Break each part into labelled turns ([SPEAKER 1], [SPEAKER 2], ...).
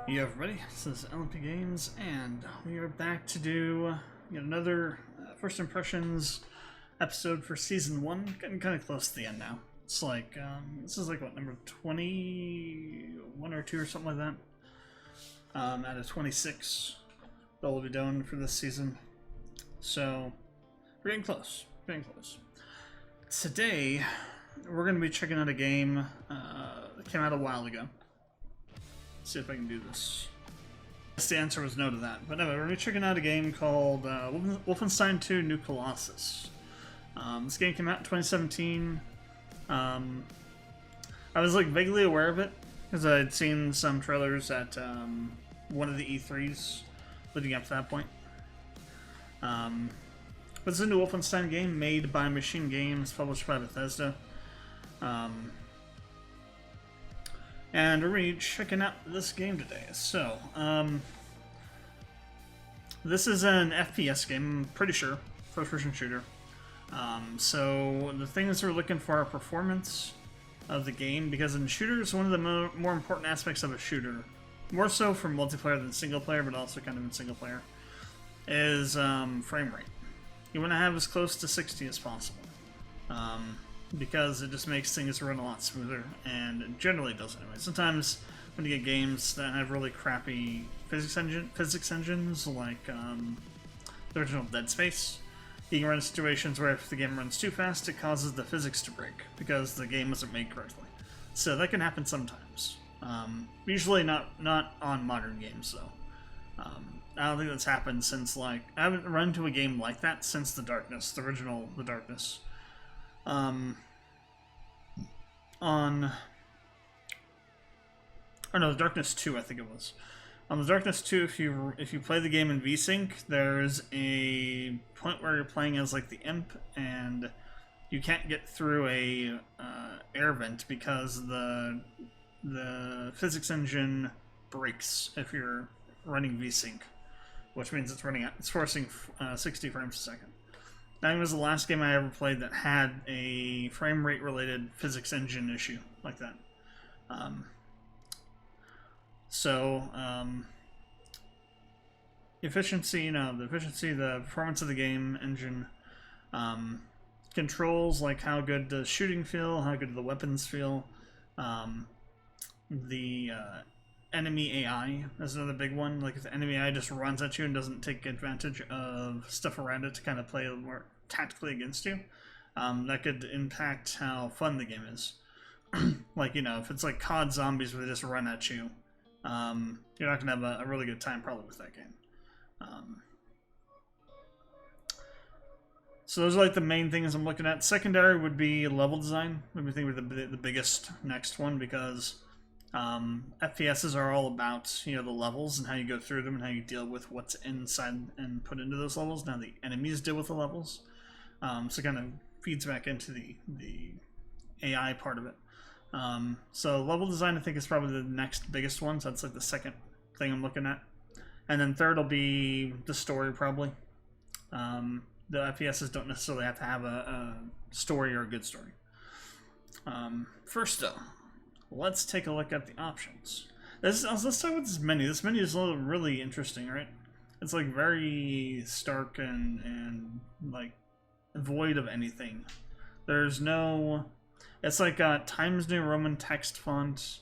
[SPEAKER 1] Yo everybody, this is LMP Games, and we are back to do yet another First Impressions episode for Season 1. Getting kind of close to the end now. It's like, this is like, what, number 21 or 2 or something like that? Out of 26 that we'll be doing for this season. So, we're getting close. Today, we're going to be checking out a game that came out a while ago. See if I can do this. The answer was no to that. But anyway, we're going to be checking out a game called Wolfenstein 2 New Colossus. This game came out in 2017. I was like vaguely aware of it because I had seen some trailers at one of the E3s leading up to that point. But it's a new Wolfenstein game made by Machine Games, published by Bethesda. And we're going to be checking out this game today. So, this is an FPS game, I'm pretty sure. First-person shooter. So, the things we're looking for are performance of the game, because in shooters, one of the more important aspects of a shooter, more so for multiplayer than single player, but also kind of in single player, is frame rate. You want to have as close to 60 as possible. Because it just makes things run a lot smoother, and it generally does anyway. Sometimes when you get games that have really crappy physics engines, like the original Dead Space, you can run into situations where if the game runs too fast, it causes the physics to break because the game wasn't made correctly. So that can happen sometimes. Usually not on modern games though. I don't think that's happened since, like, I haven't run into a game like that since The Darkness, the original The Darkness. The Darkness 2, I think it was. On The Darkness 2, if you play the game in VSync, there's a point where you're playing as like the imp, and you can't get through a air vent because the physics engine breaks if you're running VSync, which means it's forcing 60 frames a second. That was the last game I ever played that had a frame rate related physics engine issue like that. Efficiency, the performance of the game engine, controls, like how good does shooting feel, how good do the weapons feel, the enemy AI is another big one. Like if the enemy AI just runs at you and doesn't take advantage of stuff around it to kind of play a little more tactically against you, that could impact how fun the game is. Like, if it's like COD Zombies where they just run at you, you're not going to have a really good time probably with that game. So those are like the main things I'm looking at. Secondary would be level design. I think would be the biggest next one, because FPSs are all about, the levels and how you go through them and how you deal with what's inside and put into those levels. Now the enemies deal with the levels. So it kind of feeds back into the AI part of it. So level design, I think, is probably the next biggest one. So that's like the second thing I'm looking at. And then third will be the story, probably. The FPSs don't necessarily have to have a story or a good story. First though, let's take a look at the options. Let's start with this menu. This menu is really interesting, right? It's like very stark and like void of anything. There's no... It's like Times New Roman text font.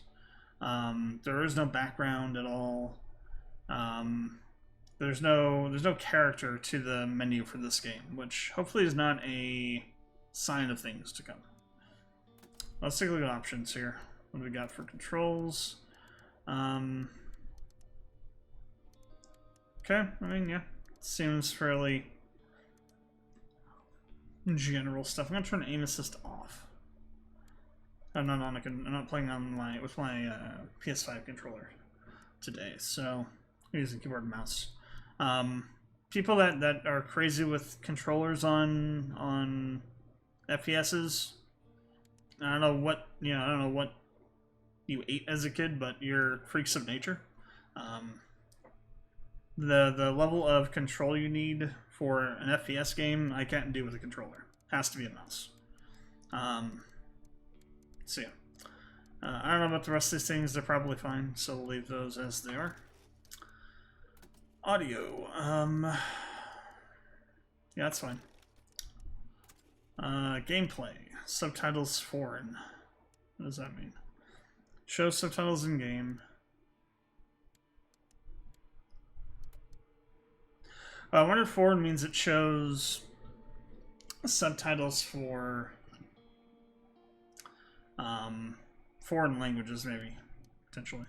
[SPEAKER 1] There is no background at all. There's no character to the menu for this game, which hopefully is not a sign of things to come. Let's take a look at options here. What do we got for controls? Okay, I mean, yeah, seems fairly general stuff. I'm gonna turn aim assist off. I'm not playing on with my PS5 controller today, so I'm using keyboard and mouse. People that are crazy with controllers on FPSs, I don't know what you ate as a kid, but you're freaks of nature. The level of control you need for an FPS game, I can't do with a controller. Has to be a mouse. So yeah. I don't know about the rest of these things. They're probably fine, so we'll leave those as they are. Audio. Yeah, that's fine. Gameplay. Subtitles foreign. What does that mean? Show subtitles in game. I wonder if foreign means it shows subtitles for foreign languages, maybe, potentially.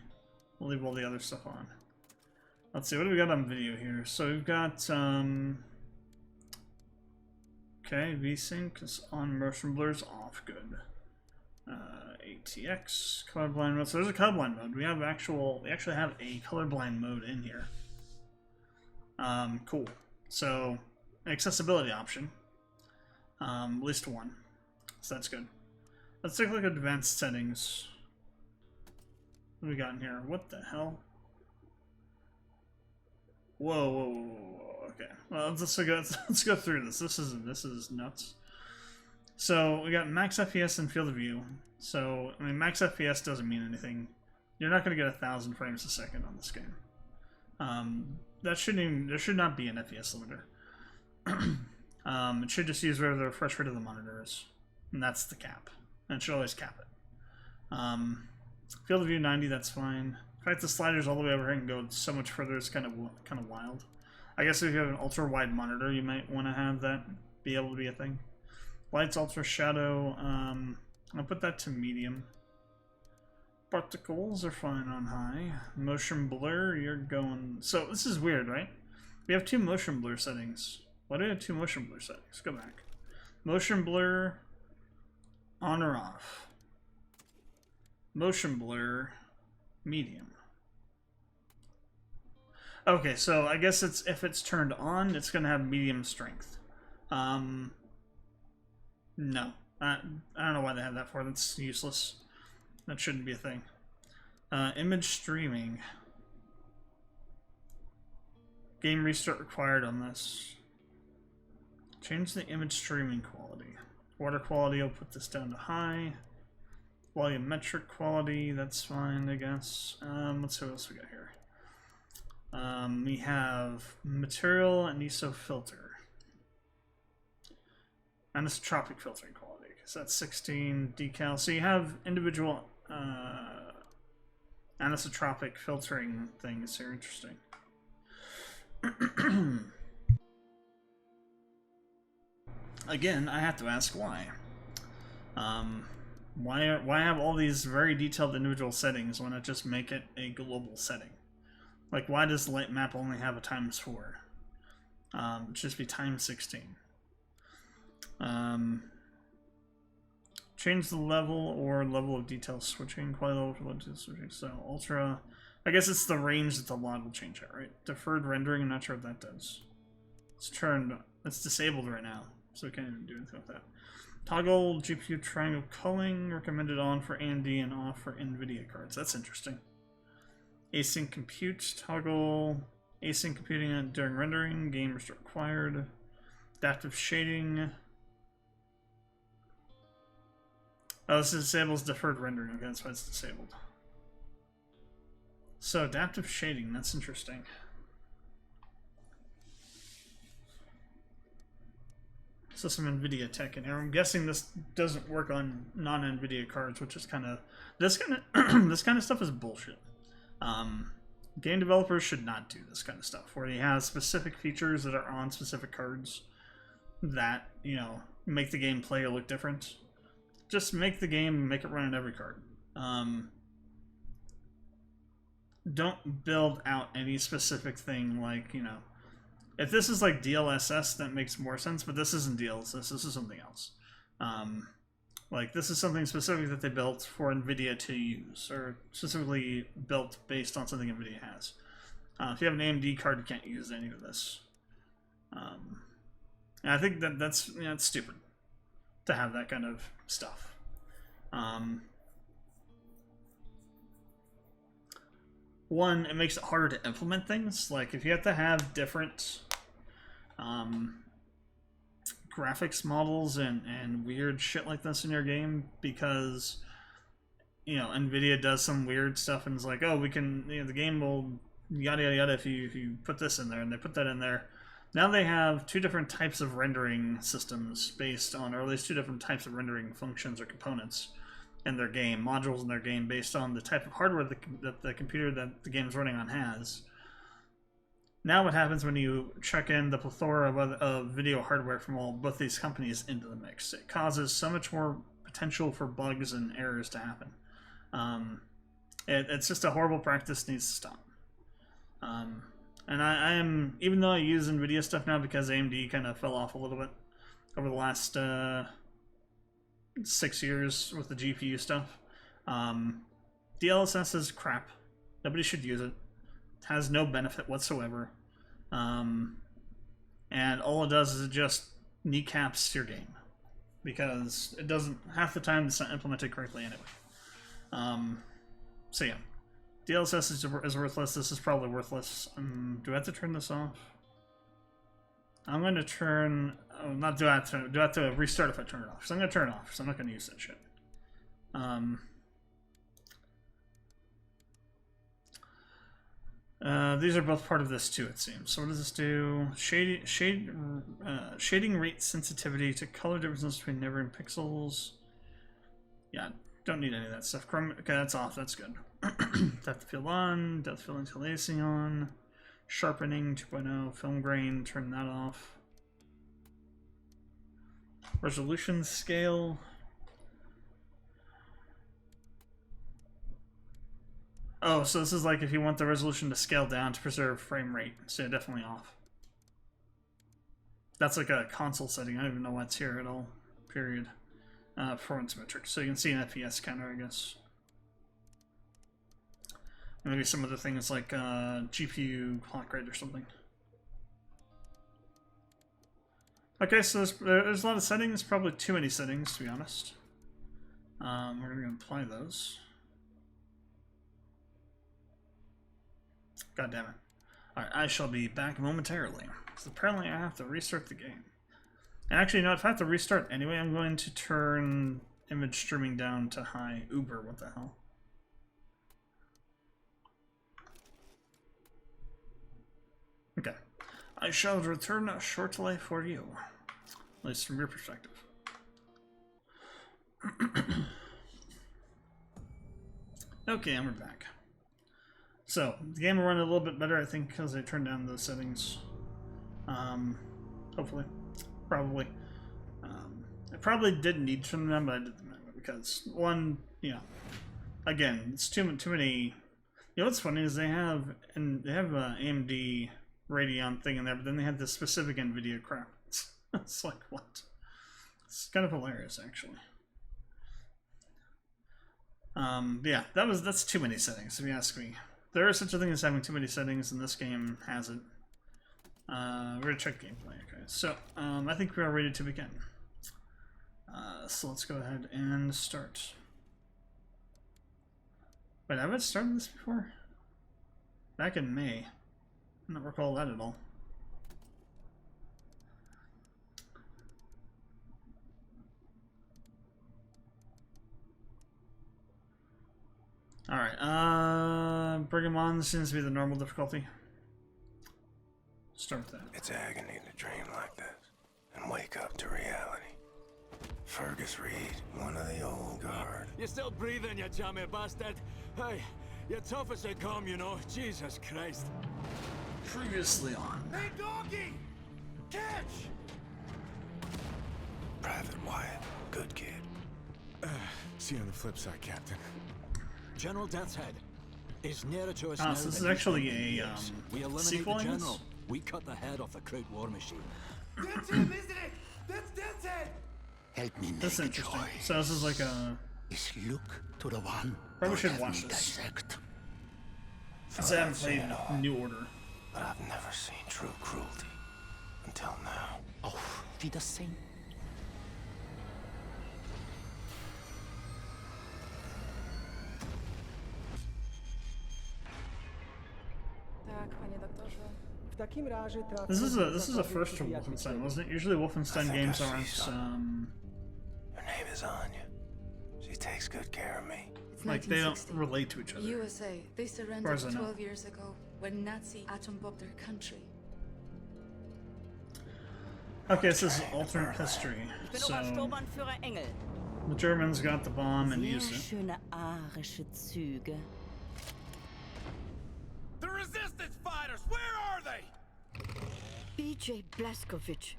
[SPEAKER 1] We'll leave all the other stuff on. Let's see, what do we got on video here? So we've got, okay, VSync is on, motion blur is off, good. ATX, colorblind mode. So there's a colorblind mode. We actually have a colorblind mode in here. Cool. So, accessibility option. At least one. So that's good. Let's take a look at advanced settings. What do we got in here? What the hell? Whoa, whoa, whoa, whoa. Okay. Well, let's go through this. This is nuts. So we got max FPS and field of view. So I mean, max FPS doesn't mean anything. You're not going to get 1,000 frames a second on this game. There should not be an FPS limiter. It should just use whatever the refresh rate of the monitor is, and that's the cap. And it should always cap it. Field of view 90, that's fine. In fact, the sliders all the way over here and go so much further. It's kind of wild. I guess if you have an ultra wide monitor, you might want to have that be able to be a thing. Lights, ultra shadow. I'll put that to medium. Particles are fine on high. Motion blur, you're going. So this is weird, right? We have two motion blur settings. Why do we have two motion blur settings? Go back. Motion blur on or off. Motion blur medium. Okay, so I guess if it's turned on, it's gonna have medium strength. No, I don't know why they have that for. That's useless. That shouldn't be a thing. Image streaming. Game restart required on this. Change the image streaming quality. Water quality, I'll put this down to high. Volumetric quality, that's fine, I guess. Let's see what else we got here. We have material and ISO filter. Anisotropic filtering quality, because that's 16 decal. So you have individual anisotropic filtering things here. Interesting. Again, I have to ask why. Why have all these very detailed individual settings when not just make it a global setting? Like, why does light map only have a ×4? It should just be ×16. Change the level or level of detail switching, quality level for level switching. So ultra, I guess it's the range that the LOD will change at, right? Deferred rendering, I'm not sure what that does. It's disabled right now, so we can't even do anything with that. Toggle GPU triangle culling, recommended on for AMD and off for NVIDIA cards. That's interesting. Async compute, toggle async computing during rendering, game restart required. Adaptive shading. Oh, this disables deferred rendering. Okay, that's why it's disabled. So, adaptive shading, that's interesting. So some NVIDIA tech in here. I'm guessing this doesn't work on non-NVIDIA cards, which is kind of... This kind of stuff is bullshit. Game developers should not do this kind of stuff, where they have specific features that are on specific cards that, you know, make the gameplay look different. Just make the game, make it run on every card. Don't build out any specific thing like, you know, if this is like DLSS, that makes more sense, but this isn't DLSS, this is something else. Like, this is something specific that they built for NVIDIA to use, or specifically built based on something NVIDIA has. If you have an AMD card, you can't use any of this. And I think that's you know, it's stupid to have that kind of stuff. One, it makes it harder to implement things. Like, if you have to have different graphics models and weird shit like this in your game, because you know, Nvidia does some weird stuff and is like, oh, we can, you know, the game will yada yada yada if you put this in there, and they put that in there. Now they have two different types of rendering systems based on, or at least two different types of rendering functions or components in their game, modules in their game, based on the type of hardware that the computer that the game's running on has. Now what happens when you check in the plethora of video hardware from both these companies into the mix? It causes so much more potential for bugs and errors to happen. It's just a horrible practice, needs to stop. And I am, even though I use NVIDIA stuff now because AMD kind of fell off a little bit over the last 6 years with the GPU stuff, DLSS is crap. Nobody should use it. It has no benefit whatsoever. And all it does is it just kneecaps your game. Because it doesn't, half the time it's not implemented correctly anyway. So yeah. DLSS is worthless. This is probably worthless. Do I have to turn this off? I'm going to turn... Oh, not do I have to... Do I have to restart if I turn it off? So I'm going to turn it off, because I'm not going to use that shit. These are both part of this too, it seems. So what does this do? Shading rate sensitivity to color differences between neighboring pixels. Yeah, don't need any of that stuff. Okay, that's off. That's good. Depth of field on. Depth of field interlacing on. Sharpening 2.0. Film grain. Turn that off. Resolution scale. Oh, so this is like if you want the resolution to scale down to preserve frame rate. So yeah, definitely off. That's like a console setting. I don't even know why it's here at all. Period. Performance metrics. So you can see an FPS counter, I guess. Maybe some other things like GPU clock rate or something. Okay, so there's a lot of settings. Probably too many settings, to be honest. We're going to apply those. God damn it. Alright, I shall be back momentarily. Because apparently I have to restart the game. And actually, you know, if I have to restart anyway, I'm going to turn image streaming down to high. Uber, what the hell? Okay. I shall return shortly for you. At least from your perspective. Okay, and we're back. So, the game will run a little bit better, I think, because I turned down those settings. Hopefully. Probably. I probably didn't need to turn them down, but I did them anyway, because, one, you know, again, it's too many... You know what's funny is they have AMD Radeon thing in there, but then they had this specific NVIDIA crap. It's like, what? It's kind of hilarious, actually. Yeah, that's too many settings, if you ask me. There is such a thing as having too many settings, and this game has it. We're gonna check gameplay. Okay, so I think we are ready to begin. So let's go ahead and start. Wait, have I started this before? Back in May. I don't recall that at all. Alright, bring him on. This seems to be the normal difficulty. Start with that.
[SPEAKER 2] It's agony to dream like this and wake up to reality. Fergus Reed, one of the old guard.
[SPEAKER 3] You're still breathing, you jammy bastard. Hey, you're tough as they come, you know. Jesus Christ.
[SPEAKER 1] Previously on.
[SPEAKER 3] Hey, doggy! Catch!
[SPEAKER 2] Private Wyatt, good kid.
[SPEAKER 3] See you on the flip side, Captain. General Death's Head is nearer to us
[SPEAKER 1] Ah,
[SPEAKER 3] now
[SPEAKER 1] so this is
[SPEAKER 3] than
[SPEAKER 1] actually
[SPEAKER 3] he's been in
[SPEAKER 1] a
[SPEAKER 3] years. We eliminate
[SPEAKER 1] sequel,
[SPEAKER 3] the
[SPEAKER 1] I guess?
[SPEAKER 3] general. We cut the head off the Kraut war machine.
[SPEAKER 4] That's him, isn't it? That's Death's Head!
[SPEAKER 5] Help me
[SPEAKER 1] That's
[SPEAKER 5] make a
[SPEAKER 1] interesting.
[SPEAKER 5] choice.
[SPEAKER 1] So this is like a...
[SPEAKER 5] Is look to the one
[SPEAKER 1] Probably
[SPEAKER 5] who
[SPEAKER 1] should
[SPEAKER 5] have
[SPEAKER 1] watch
[SPEAKER 5] me
[SPEAKER 1] this.
[SPEAKER 5] dissect.
[SPEAKER 1] Because I haven't played New Order.
[SPEAKER 2] But I've never seen true cruelty until now.
[SPEAKER 5] Auf Wiedersehen.
[SPEAKER 6] Tak, panie doktorze.
[SPEAKER 4] W takim razie
[SPEAKER 1] This is a first for Wolfenstein, wasn't it? Usually Wolfenstein games aren't
[SPEAKER 2] Her name is Anya. She takes good care of me.
[SPEAKER 6] It's
[SPEAKER 1] Like, they don't
[SPEAKER 6] 1960.
[SPEAKER 1] relate to each other.
[SPEAKER 6] USA. They
[SPEAKER 1] far
[SPEAKER 6] surrendered
[SPEAKER 1] as I know.
[SPEAKER 6] 12 years ago when Nazi atom bombed their country.
[SPEAKER 1] Okay, this is alternate history.
[SPEAKER 7] Ich bin
[SPEAKER 1] So,
[SPEAKER 7] Obersturmbannführer Engel.
[SPEAKER 1] the Germans got the bomb and
[SPEAKER 7] Sehr
[SPEAKER 1] used it.
[SPEAKER 7] schöne arische Züge.
[SPEAKER 3] The resistance fighters, where are they?
[SPEAKER 8] BJ Blazkowicz.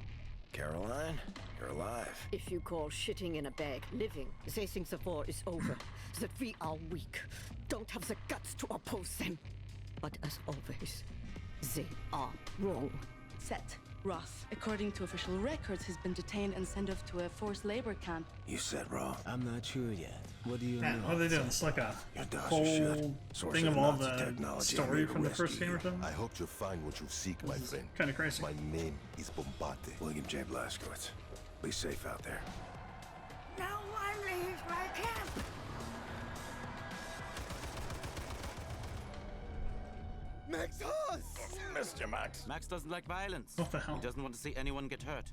[SPEAKER 2] Caroline, you're alive.
[SPEAKER 8] If you call shitting in a bag living, they think the war is over, that we are weak, don't have the guts to oppose them. But as always, they are wrong.
[SPEAKER 6] Set. Roth. According to official records, he's been detained and sent off to a forced labor camp.
[SPEAKER 2] You said wrong.
[SPEAKER 3] I'm not sure yet. What do you
[SPEAKER 1] Yeah, what are they doing? It's like a
[SPEAKER 2] Your does
[SPEAKER 1] whole
[SPEAKER 2] your shit. Source
[SPEAKER 1] thing
[SPEAKER 2] of
[SPEAKER 1] of all
[SPEAKER 2] Nazi
[SPEAKER 1] the
[SPEAKER 2] technology
[SPEAKER 1] story
[SPEAKER 2] made to
[SPEAKER 1] from the first
[SPEAKER 2] rescue
[SPEAKER 1] game or
[SPEAKER 2] you.
[SPEAKER 1] something.
[SPEAKER 9] I hope you find what you seek, my friend.
[SPEAKER 1] Kind of crazy.
[SPEAKER 9] My name is Bombate.
[SPEAKER 2] William J. Blazkowicz. Be safe out there.
[SPEAKER 7] No one leaves my camp.
[SPEAKER 3] Max Haas! Mr. Max.
[SPEAKER 10] Max doesn't like violence.
[SPEAKER 1] What the hell?
[SPEAKER 10] He doesn't want to see anyone get hurt.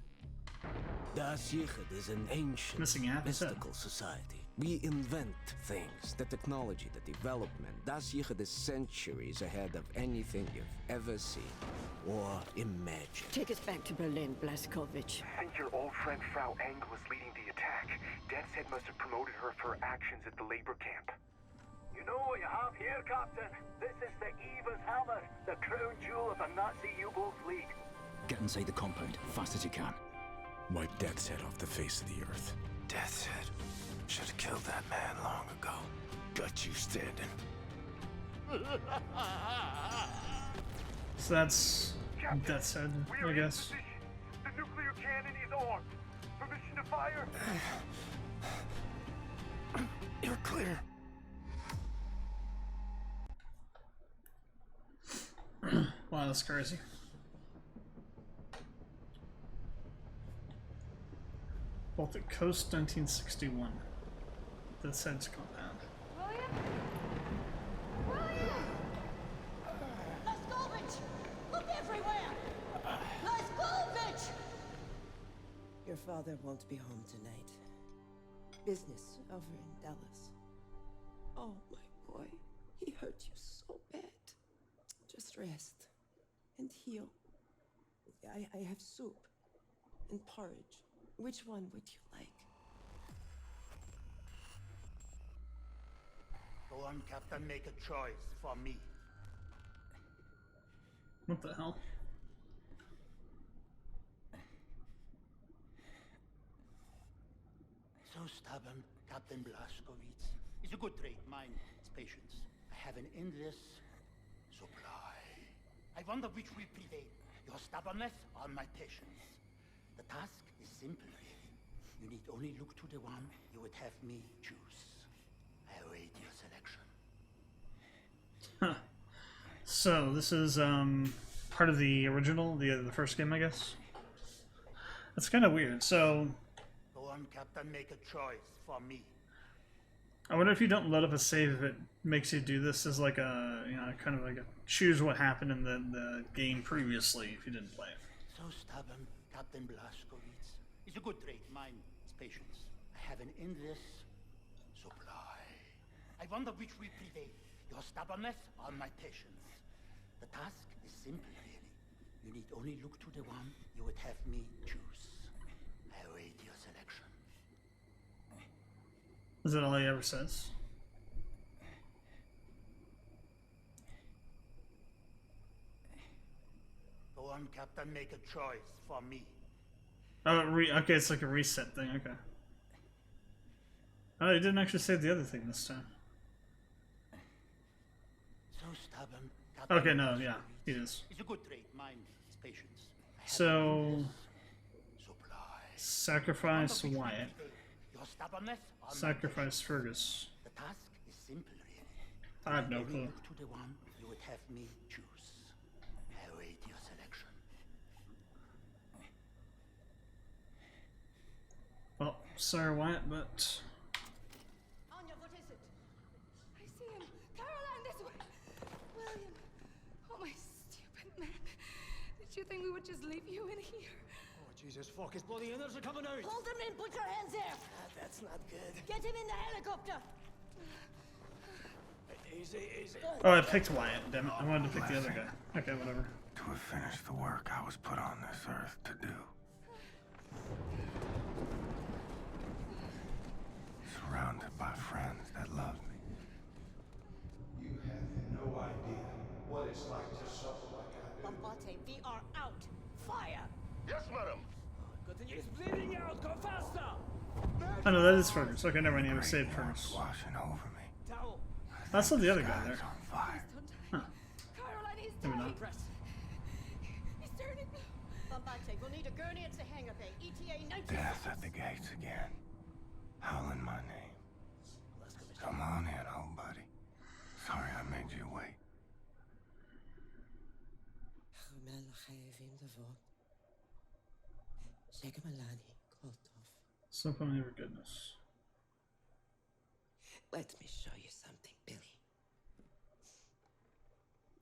[SPEAKER 11] Das Yichud is an ancient,
[SPEAKER 1] Missing half his head.
[SPEAKER 11] mystical society. We invent things, the technology, the development. Das Yichud is centuries ahead of anything you've ever seen or imagined.
[SPEAKER 8] Take us back to Berlin, Blazkowicz.
[SPEAKER 12] I think your old friend Frau Engel was leading the attack. Death's Head must have promoted her for her actions at the labor camp.
[SPEAKER 13] You know what you have here, Captain? This is the Eva's Hammer, the crown jewel of the Nazi U-boat fleet.
[SPEAKER 5] Get inside the compound, fast as you can.
[SPEAKER 3] Wipe Death's Head off the face of the earth.
[SPEAKER 2] Death's Head. Should have killed that man long ago. Got you standing.
[SPEAKER 1] So that's Death's Head, I guess.
[SPEAKER 12] The nuclear cannon is armed. Permission to fire?
[SPEAKER 2] You're clear.
[SPEAKER 1] Wow, that's crazy. Baltic Coast, 1961. Death's Head's compound.
[SPEAKER 7] Blazkowicz! Look everywhere! Blazkowicz!
[SPEAKER 4] Your father won't be home tonight. Business over in Dallas. Oh, my boy. He hurt you so bad. Just rest and heal. I have soup and porridge. Which one would you like?
[SPEAKER 13] Go on, Captain, make a choice for me.
[SPEAKER 1] What the hell?
[SPEAKER 13] So stubborn, Captain Blazkowicz. It's a good trait, mine is patience. I have an endless supply. I wonder which will prevail, your stubbornness or my patience. The task is simple, really. You need only look to the one you would have me choose. I await your selection.
[SPEAKER 1] Huh. So this is part of the original, the first game, I guess. That's kind of weird. So
[SPEAKER 13] Go on, Captain, make a choice for me.
[SPEAKER 1] I wonder if you don't load up a save, if it makes you do this as like a, you know, kind of like a choose what happened in the game previously if you didn't play it.
[SPEAKER 13] So stubborn, Captain Blazkowicz. It's a good trait, mine is patience. I have an endless supply. I wonder which will prevail, your stubbornness or my patience. The task is simple, really. You need only look to the one you would have me choose. I await your selection.
[SPEAKER 1] Is that all he ever says?
[SPEAKER 13] Go on, Captain, make a choice for me.
[SPEAKER 1] Oh, okay, it's like a reset thing, okay. Oh, he didn't actually say the other thing this time.
[SPEAKER 13] So stubborn, Captain
[SPEAKER 1] Okay, no,
[SPEAKER 13] Blazkowicz.
[SPEAKER 1] yeah, he is.
[SPEAKER 13] It's a good trait, mine is patience. I have
[SPEAKER 1] So,
[SPEAKER 13] an endless supply.
[SPEAKER 1] sacrifice
[SPEAKER 13] Wonder which will
[SPEAKER 1] Wyatt.
[SPEAKER 13] prevail, your stubbornness or my
[SPEAKER 1] Sacrifice Fergus.
[SPEAKER 13] The task is simple, really.
[SPEAKER 1] I have no
[SPEAKER 13] Only
[SPEAKER 1] clue.
[SPEAKER 13] look to the one you would have me choose. I await your selection.
[SPEAKER 1] Well, sorry Wyatt, but
[SPEAKER 6] Anya, what is it? I see him. Caroline, this way. William. Oh, my stupid man. Did you think we would just leave you in here?
[SPEAKER 4] Oh, Jesus, fuck, his bloody innards are coming out!
[SPEAKER 7] Hold him in, put your hands there!
[SPEAKER 4] That's not good.
[SPEAKER 7] Get him in the helicopter!
[SPEAKER 1] Oh, I picked Wyatt. Damn it. I wanted to pick the other guy. Okay, whatever.
[SPEAKER 2] To have finished the work I was put on this earth to do. Surrounded by friends that love me.
[SPEAKER 14] You have no idea what it's like to suffer like I do.
[SPEAKER 8] Bombate, we are out. Fire!
[SPEAKER 14] Yes, madam.
[SPEAKER 11] He's bleeding out. Go faster.
[SPEAKER 1] Oh no, that is Fergus. Okay, never mind. You have saved Fergus.
[SPEAKER 2] Washing over me.
[SPEAKER 11] Towel.
[SPEAKER 1] That's not the other guy there.
[SPEAKER 2] On fire.
[SPEAKER 1] Huh.
[SPEAKER 6] Caroline, he's
[SPEAKER 1] Maybe
[SPEAKER 6] dying.
[SPEAKER 1] not.
[SPEAKER 8] Press.
[SPEAKER 6] He's turning blue.
[SPEAKER 8] Bombate, we'll need a gurney at the hangar bay. ETA 90
[SPEAKER 2] Death at the gates again. Howling my name. Come on in, old buddy. Sorry I made you wait.
[SPEAKER 1] So funny for goodness.
[SPEAKER 4] Let me show you something, Billy.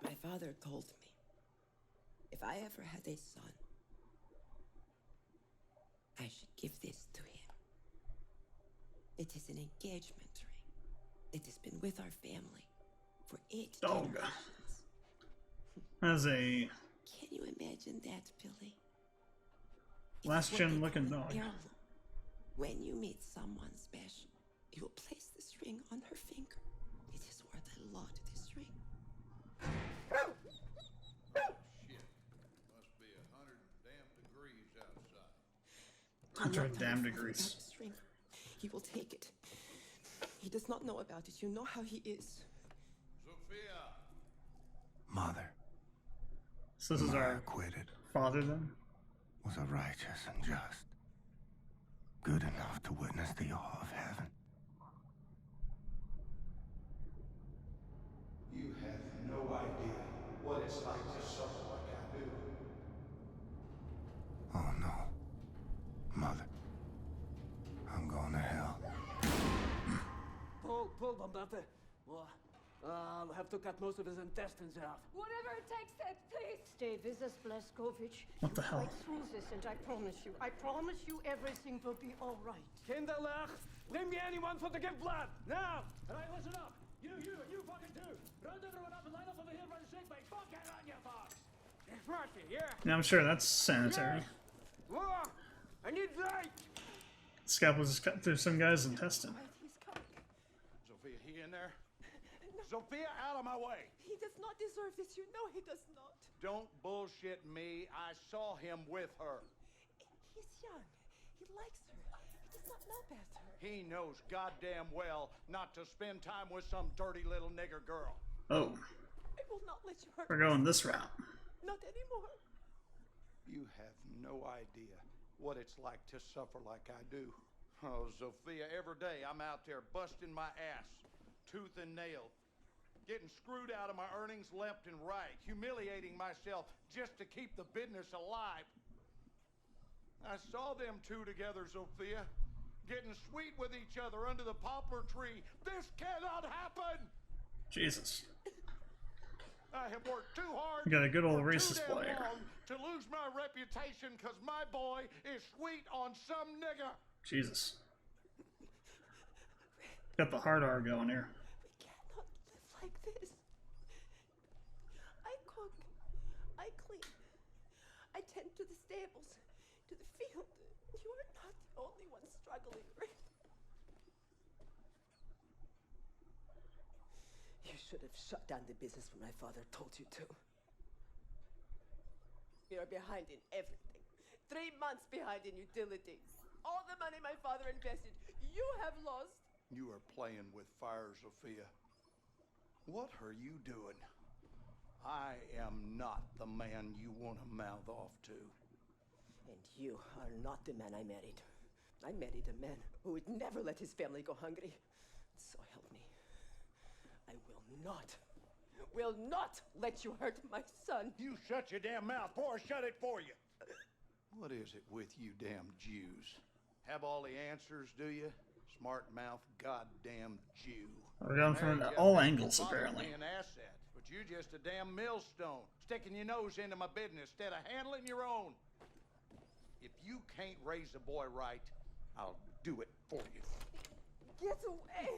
[SPEAKER 4] My father told me if I ever had a son, I should give this to him. It is an engagement ring. It has been with our family for 8
[SPEAKER 1] Dog.
[SPEAKER 4] generations.
[SPEAKER 1] As a
[SPEAKER 4] Can you imagine that, Billy?
[SPEAKER 1] last gen looking dog.
[SPEAKER 4] Heirloom. When you meet someone special, you will place this ring on her finger. It is worth a lot, this ring.
[SPEAKER 14] Shit. Must be 100 damn degrees outside.
[SPEAKER 1] 100 damn degrees.
[SPEAKER 4] This ring. He will take it. He does not know about it. You know how he is.
[SPEAKER 14] Sophia.
[SPEAKER 2] Mother.
[SPEAKER 1] So this is our
[SPEAKER 2] acquitted.
[SPEAKER 1] father then?
[SPEAKER 2] Was a righteous and just. Good enough to witness the awe of heaven.
[SPEAKER 14] You have no idea what it's like to suffer like I do.
[SPEAKER 2] Oh no. Mother. I'm going to hell.
[SPEAKER 11] Pull, Bombate. I'll have to cut most of his intestines out.
[SPEAKER 6] Whatever it takes, Ed, please.
[SPEAKER 8] Stay with us, Blazkowicz.
[SPEAKER 1] What the hell?
[SPEAKER 8] Fight through this, and I promise you everything will be all right.
[SPEAKER 11] Kinderlach, bring me anyone for to give blood. Now! All right, listen up. You fucking too. Round everyone up and line up over here by the sick bay. Fuck it on your box. Marty, yeah.
[SPEAKER 1] Yeah, I'm sure that's sanitary.
[SPEAKER 11] Whoa! I need light.
[SPEAKER 1] Scalpel just cut through some guy's intestine.
[SPEAKER 14] Sophia, he in there? Sophia, out of my way.
[SPEAKER 4] He does not deserve this. You know he does not.
[SPEAKER 14] Don't bullshit me. I saw him with her.
[SPEAKER 4] He's young. He likes her. He does not know better.
[SPEAKER 14] He knows goddamn well not to spend time with some dirty little nigger girl.
[SPEAKER 1] Oh,
[SPEAKER 4] I will not let you hurt
[SPEAKER 1] we're going this route.
[SPEAKER 4] Not anymore.
[SPEAKER 14] You have no idea what it's like to suffer like I do. Oh, Sophia, every day I'm out there busting my ass, tooth and nail, getting screwed out of my earnings left and right, humiliating myself just to keep the business alive. I saw them two together, Sophia, getting sweet with each other under the poplar tree. This cannot happen!
[SPEAKER 1] Jesus.
[SPEAKER 14] I have worked too hard.
[SPEAKER 1] You got a good old
[SPEAKER 14] for
[SPEAKER 1] racist
[SPEAKER 14] too damn
[SPEAKER 1] player.
[SPEAKER 14] long to lose my reputation because my boy is sweet on some nigger.
[SPEAKER 1] Jesus. Got the hard R going here.
[SPEAKER 4] We cannot live like this. I cook. I clean. I tend to the stables, to the field. You are not the only one struggling, right? You should have shut down the business when my father told you to. We are behind in everything. 3 months behind in utilities. All the money my father invested, you have lost.
[SPEAKER 14] You are playing with fire, Sophia. What are you doing? I am not the man you want to mouth off to.
[SPEAKER 4] And you are not the man I married. I married a man who would never let his family go hungry. So help me. I will not let you hurt my son.
[SPEAKER 14] You shut your damn mouth, or I'll shut it for you. What is it with you damn Jews? Have all the answers, do you? Smart mouth, goddamn Jew.
[SPEAKER 1] We're going from all angles, apparently.
[SPEAKER 14] An asset, but you just a damn millstone, sticking your nose into my business instead of handling your own. If you can't raise a boy right, I'll do it for you.
[SPEAKER 4] Get away!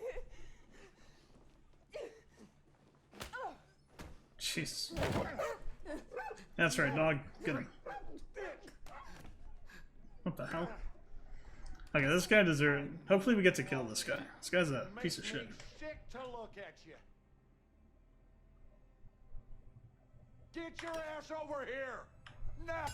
[SPEAKER 1] Jeez. That's right, dog. Get him. What the hell? Okay, this guy deserves. Hopefully, we get to kill this guy. This guy's a piece of shit.
[SPEAKER 14] Sick to look at you. Get your ass over here now.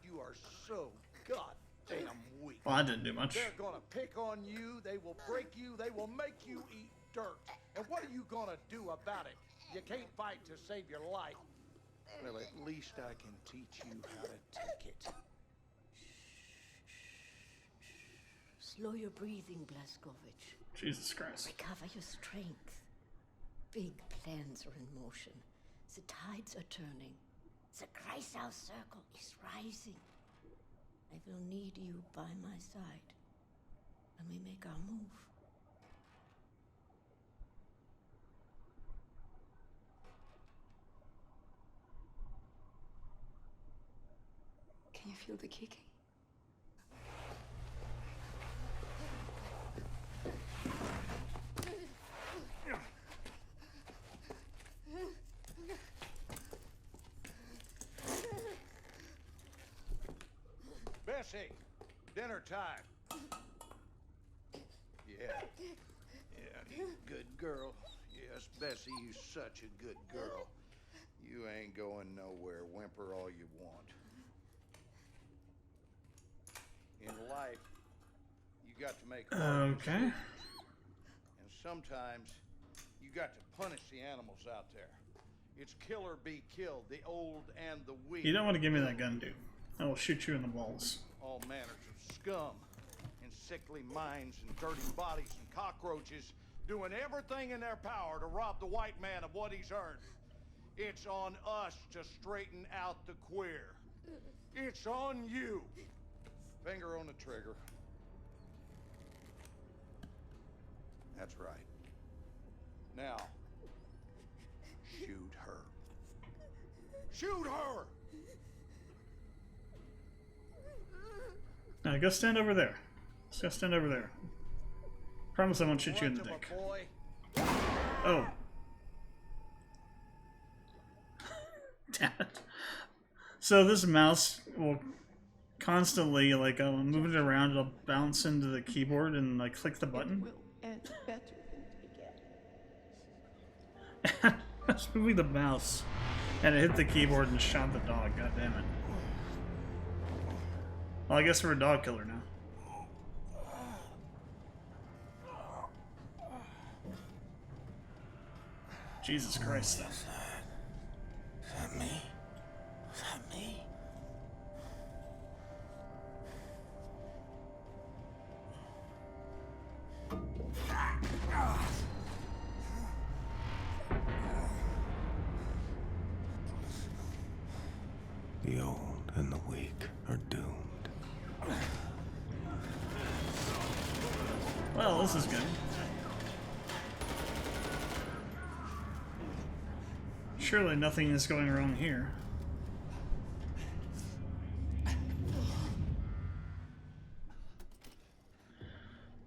[SPEAKER 14] You are so goddamn weak.
[SPEAKER 1] Well, I didn't do much.
[SPEAKER 14] They're gonna pick on you. They will break you. They will make you eat dirt. And what are you gonna do about it? You can't fight to save your life. Well, at least I can teach you how to take it.
[SPEAKER 8] Slow your breathing, Blazkowicz.
[SPEAKER 1] Jesus Christ.
[SPEAKER 8] Recover your strength. Big plans are in motion. The tides are turning. The Kreisau circle is rising. I will need you by my side when we make our move.
[SPEAKER 6] Can you feel the kicking?
[SPEAKER 14] Bessie, dinner time. Yeah, you good girl. Yes, Bessie, you such a good girl. You ain't going nowhere. Whimper all you want. In life, you got to make hard
[SPEAKER 1] Okay.
[SPEAKER 14] decisions. And sometimes you got to punish the animals out there. It's kill or be killed, the old and the weak.
[SPEAKER 1] You don't want to give me that gun, dude. I will shoot you in the balls.
[SPEAKER 14] All manners of scum and sickly minds and dirty bodies and cockroaches doing everything in their power to rob the white man of what he's earned. It's on us to straighten out the queer. It's on you. Finger on the trigger. That's right. Now, shoot her. Shoot her!
[SPEAKER 1] Now go stand over there. Just go stand over there. Promise I won't shoot you in the dick. Oh. Damn it. So this mouse will constantly, like, I'll move it around, it'll bounce into the keyboard and, like, click the button. I was moving the mouse and it hit the keyboard and shot the dog. God damn it. Well, I guess we're a dog killer now. Jesus Christ, though.
[SPEAKER 2] Is that me? Is that me? The old and the weak are doomed.
[SPEAKER 1] Well, this is good. Surely nothing is going wrong here.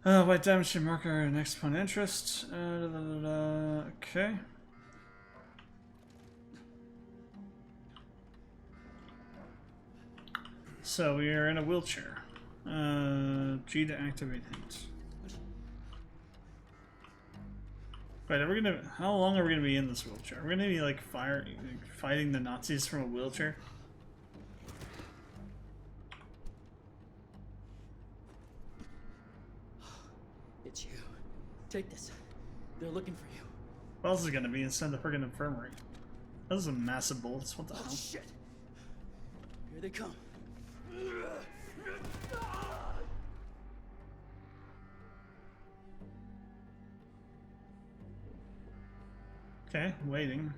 [SPEAKER 1] White diamond should mark our next point of interest. Okay. So we are in a wheelchair. G to activate it. Wait, are we gonna? How long are we gonna be in this wheelchair? We're gonna be like fighting the Nazis from a wheelchair.
[SPEAKER 15] It's you. Take this. They're looking for you.
[SPEAKER 1] What else is it gonna be instead of the friggin' infirmary? Those are massive bullets. What the hell?
[SPEAKER 15] Shit! Here they come.
[SPEAKER 1] Okay, waiting.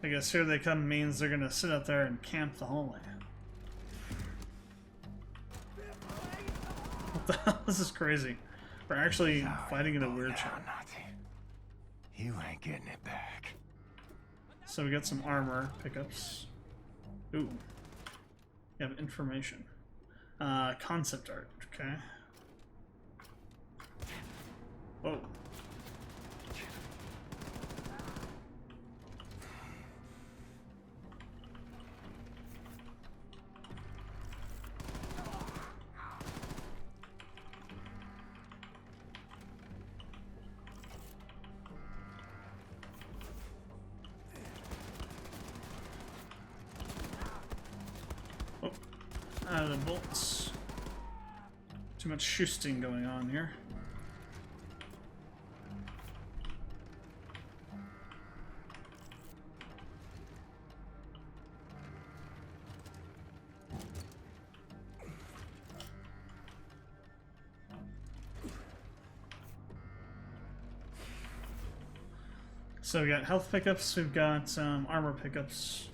[SPEAKER 1] I guess here they come means they're gonna sit up there and camp the hallway. What the hell? This is crazy. We're actually fighting in a wheelchair.
[SPEAKER 2] You ain't getting it back.
[SPEAKER 1] So we got some armor pickups. Ooh. We have information. Concept art, okay. out of bullets. Too much shooting going on here. So we got health pickups, we've got armor pickups.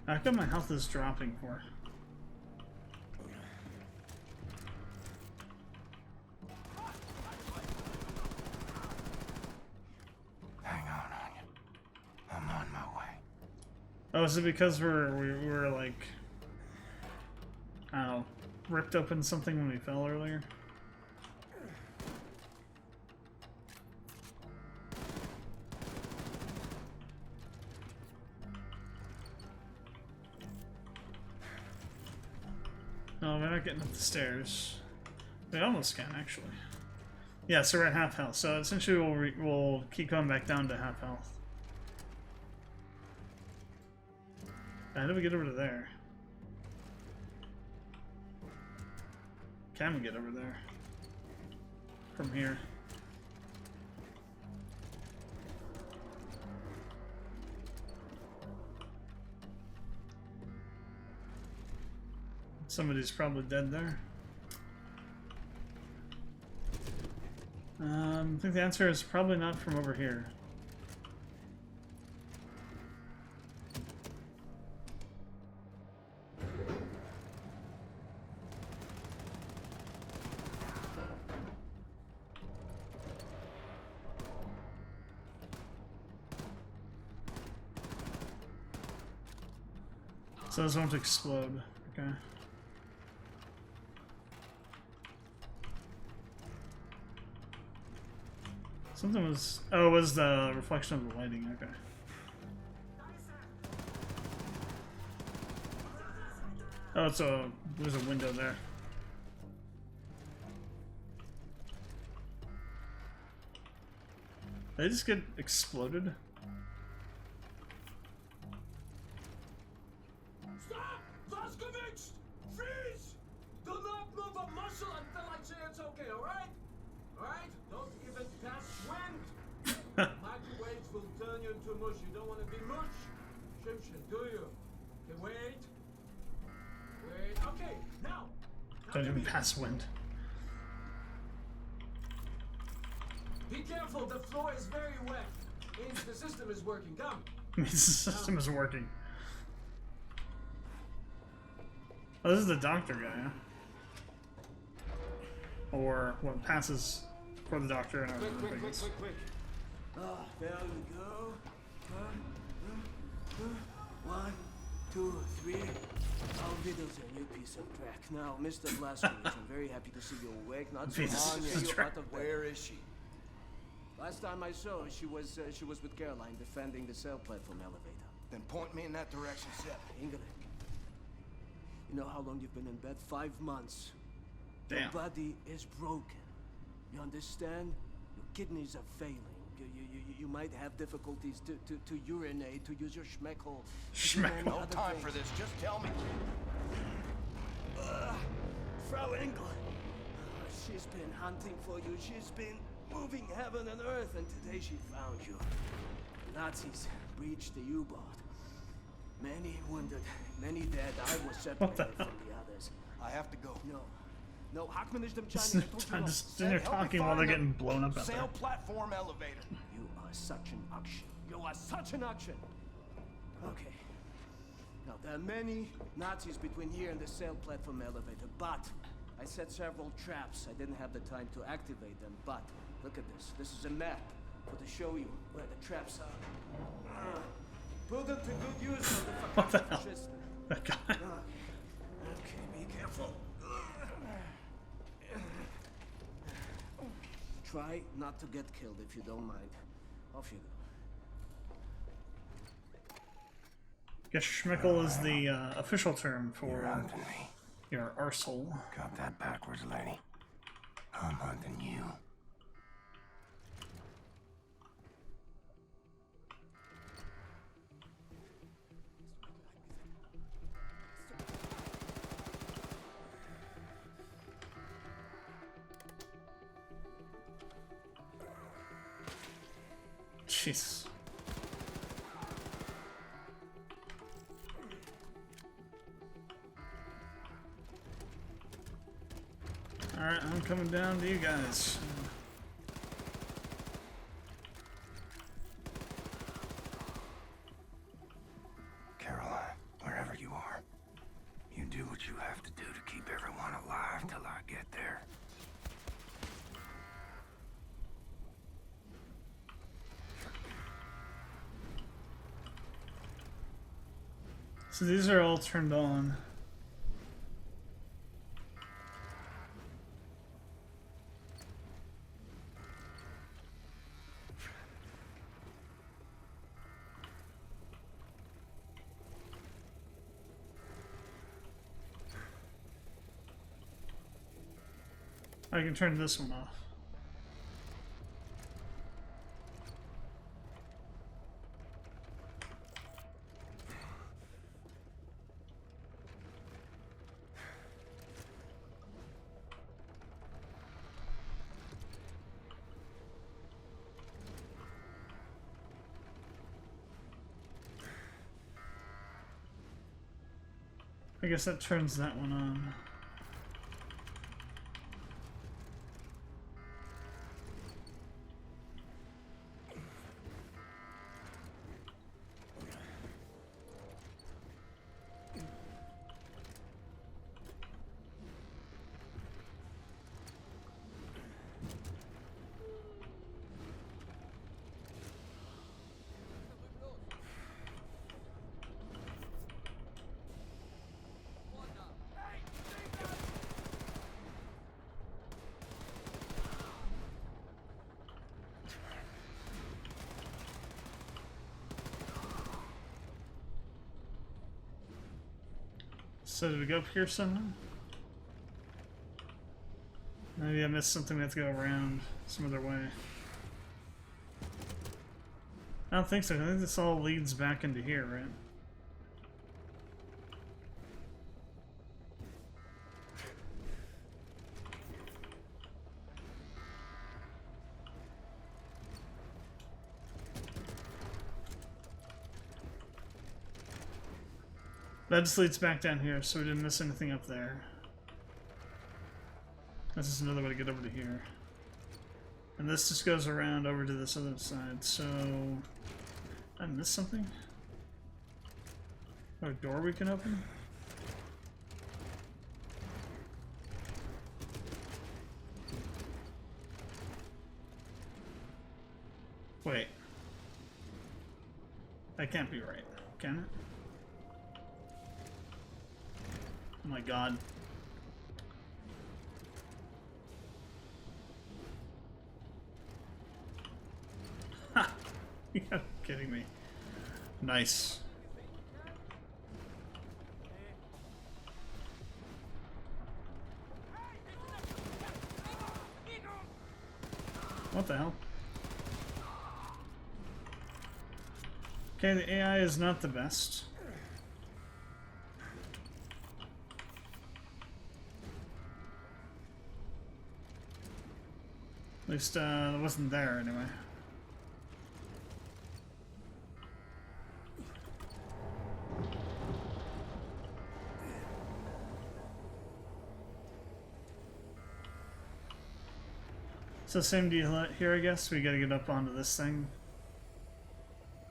[SPEAKER 1] How come my health is dropping for?
[SPEAKER 2] Hang on, Anya. I'm on my way.
[SPEAKER 1] Oh, is it because we were like, I don't know, ripped open something when we fell earlier? No, we're not getting up the stairs. We almost can, actually. Yeah, so we're at half health. So essentially we'll keep going back down to half health. How do we get over to there? Can we get over there? From here? Somebody's probably dead there. I think the answer is probably not from over here. So this won't explode. Okay. Something was... Oh, it was the reflection of the lighting. Okay. Oh, there's a window there. Did they just get exploded?
[SPEAKER 11] Stop! Blazkowicz! Freeze! Do not move a muscle until I say it's okay, alright? Alright? Don't even pass wind! Microwaves will turn you into mush. You don't want to be mush? Shimshin, do you? Okay, wait. Wait. Okay, now!
[SPEAKER 1] Don't even pass wind.
[SPEAKER 11] Be careful, the floor is very wet. Means the system is working. Come.
[SPEAKER 1] Means the system is working. Oh, this is the doctor guy, huh? Or what passes for the doctor and
[SPEAKER 11] Quick. Ah, there we go. 1, 2, 3. Our video's a new piece of track. Now, Mr. Blazkowicz, I'm very happy to see you awake. Not so long, you're out of bed. Where is she? Last time I saw her, she was with Caroline defending the cell platform elevator.
[SPEAKER 2] Then point me in that direction, Seth.
[SPEAKER 11] Ingrid, you know how long you've been in bed? 5 months.
[SPEAKER 1] Damn.
[SPEAKER 11] Your body is broken. You understand? Your kidneys are failing. You might have difficulties to urinate, to use your schmeckle.
[SPEAKER 2] No time for this, just tell me.
[SPEAKER 11] Frau Engel. She's been hunting for you. She's been moving heaven and earth, and today she found you. Nazis breached the U-boat. Many wounded, many dead. I was separated from the others.
[SPEAKER 2] I have to go.
[SPEAKER 11] No, Hackman is them Chinese.
[SPEAKER 1] I'm just sitting there talking while they're getting blown up out there.
[SPEAKER 2] Sail platform elevator.
[SPEAKER 11] You are such an action. You are such an action. Okay. Now, there are many Nazis between here and the sail platform elevator, but I set several traps. I didn't have the time to activate them, but look at this. This is a map to show you where the traps are. Put them to good use for the
[SPEAKER 1] What the hell? That guy.
[SPEAKER 11] Okay, be careful. Try not to get killed if you don't mind. Off you go.
[SPEAKER 1] Guess schmeckle is the official term for
[SPEAKER 2] You're hunting me.
[SPEAKER 1] your arsehole.
[SPEAKER 2] Got that backwards, lady. I'm hunting you.
[SPEAKER 1] Jeez. Alright, I'm coming down to you guys.
[SPEAKER 2] Caroline, wherever you are, you do what you have to do to keep everyone alive till I get there.
[SPEAKER 1] So these are all turned on. I can turn this one off. I guess that turns that one on. So did we go up here somehow? Maybe I missed something. We have to go around some other way. I don't think so. I think this all leads back into here, right? That just leads back down here, so we didn't miss anything up there. This is another way to get over to here. And this just goes around over to this other side, so... I missed something? Or a door we can open? Wait. That can't be right, can it? Oh my god. Ha! You're kidding me. Nice. What the hell? Okay, the AI is not the best. At least, it wasn't there anyway. So same deal here, I guess. We gotta get up onto this thing.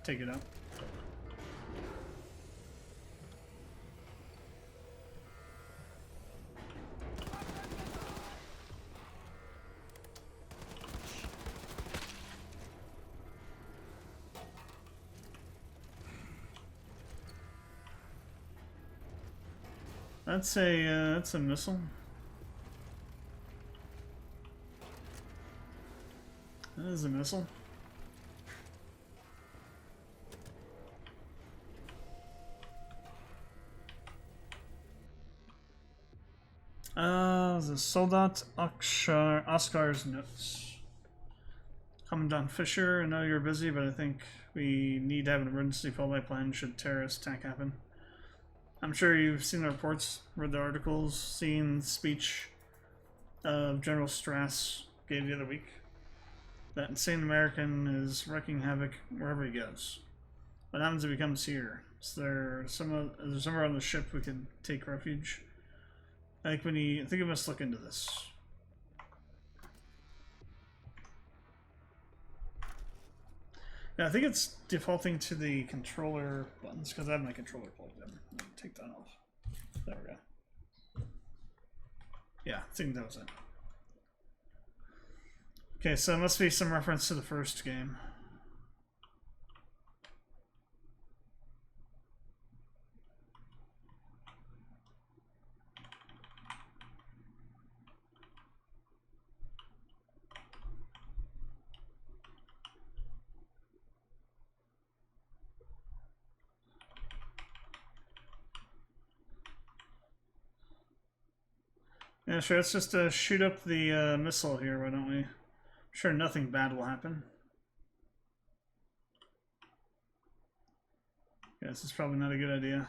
[SPEAKER 1] Take it up. That's a missile. That is a missile. The Soldat Oscar's notes. Commandant Fisher, I know you're busy, but I think we need to have an emergency fallback plan should terrorist attack happen. I'm sure you've seen the reports, read the articles, seen the speech of General Strass gave the other week. That insane American is wreaking havoc wherever he goes. What happens if he comes here? Is there somewhere on the ship we could take refuge? I think we must look into this. Yeah, I think it's defaulting to the controller buttons because I have my controller plugged in. Take that off. There we go. Yeah, I think that was it. Okay, so it must be some reference to the first game. Yeah, sure, let's just shoot up the missile here, why don't we? I'm sure nothing bad will happen. Yeah, this is probably not a good idea.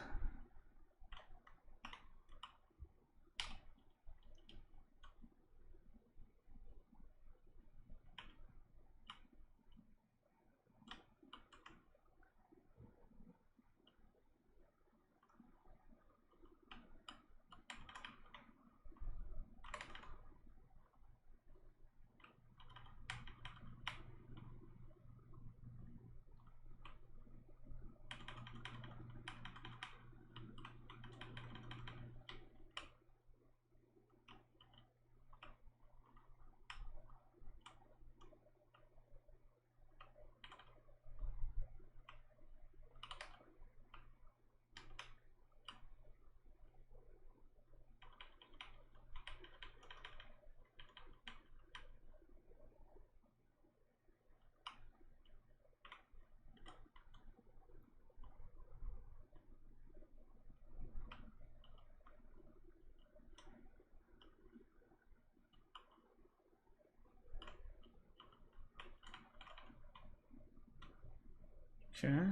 [SPEAKER 1] Okay. I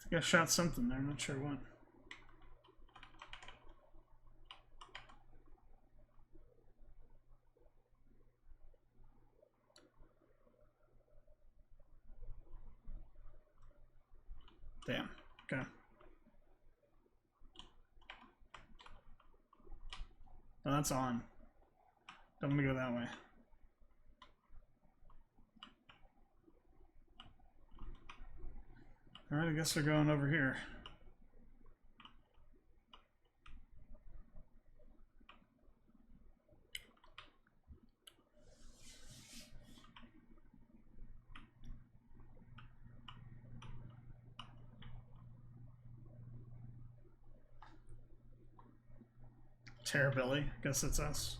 [SPEAKER 1] think I shot something there, not sure what. Damn. Okay. Oh, that's on. Don't let me go that way. Alright, I guess they're going over here. Terrorbilly, guess it's us.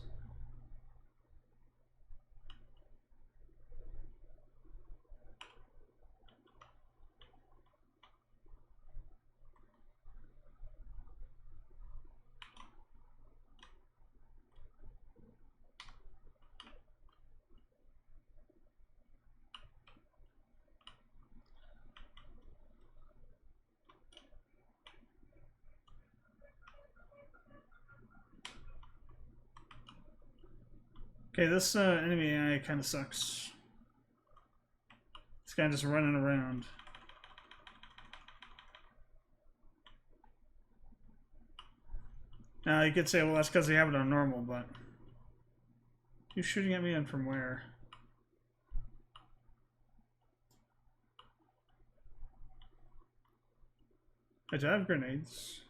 [SPEAKER 1] Okay, this enemy AI kind of sucks. This guy just running around. Now you could say, well, that's because they have it on normal, but you're shooting at me and from where? I do have grenades.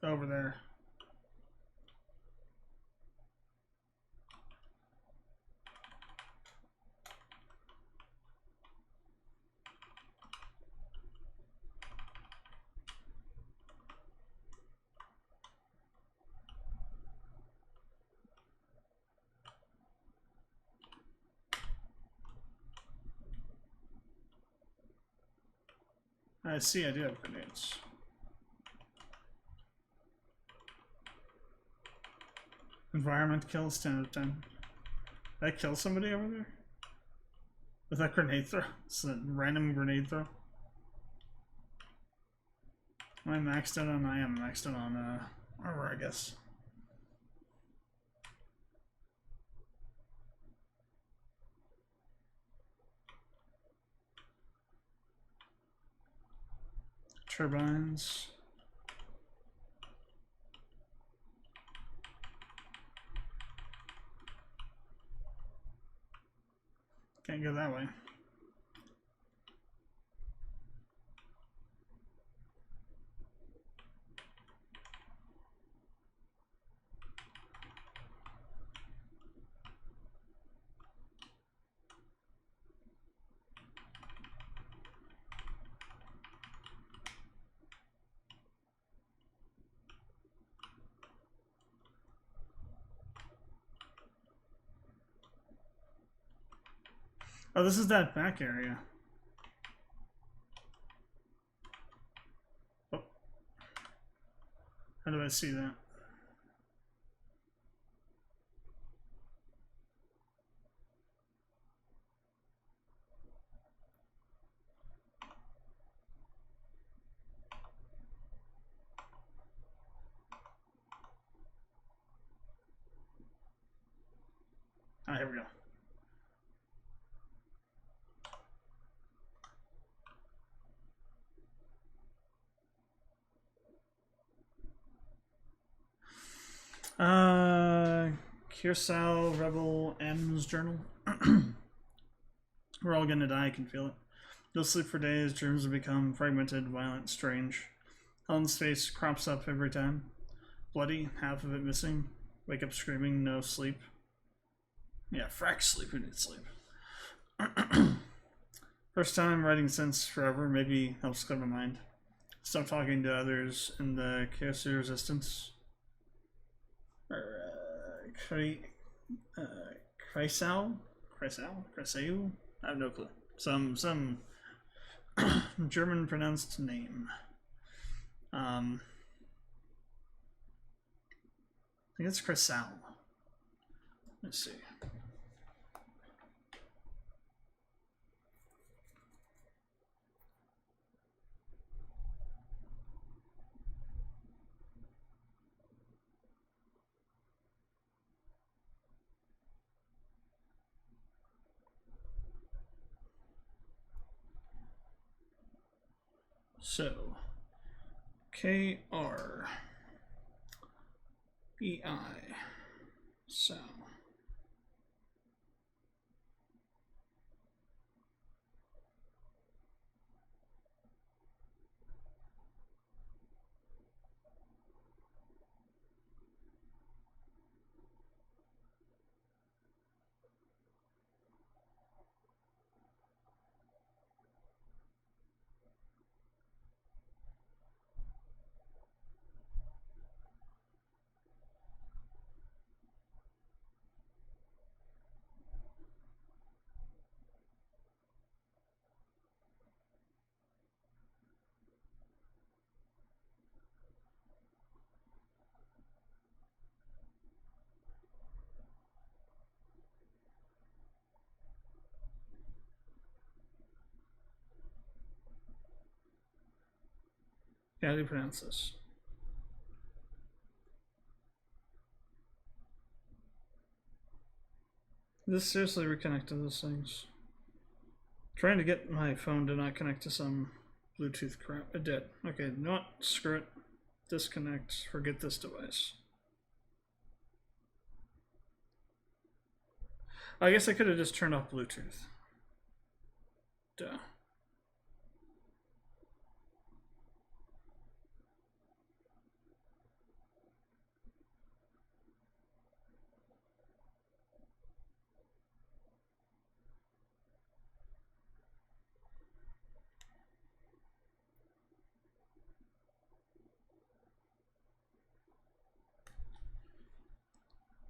[SPEAKER 1] Over there. I see, I do have grenades. Environment kills 10 out of 10. Did I kill somebody over there? With that grenade throw? It's a random grenade throw. Am I maxed out on? I am maxed out on armor, I guess. Turbines. Can't go that way. Oh, this is that back area. Oh. How do I see that? Ah, here we go. Kirsal Rebel M's journal. We're all gonna die, I can feel it. You'll sleep for days, dreams will become fragmented, violent, strange. Helen's face crops up every time. Bloody, half of it missing. Wake up screaming, no sleep. Yeah, frack sleep, who needs sleep? First time writing since forever, maybe helps clear my mind. Stop talking to others in the chaos resistance. Kreisau? I have no clue. Some German pronounced name. I think it's Kreisau. Let's see. So, K-R-E-I, so. Yeah, how do you pronounce this? This seriously reconnect to those things. Trying to get my phone to not connect to some Bluetooth crap. It did. Okay, not screw it. Disconnect. Forget this device. I guess I could have just turned off Bluetooth. Duh.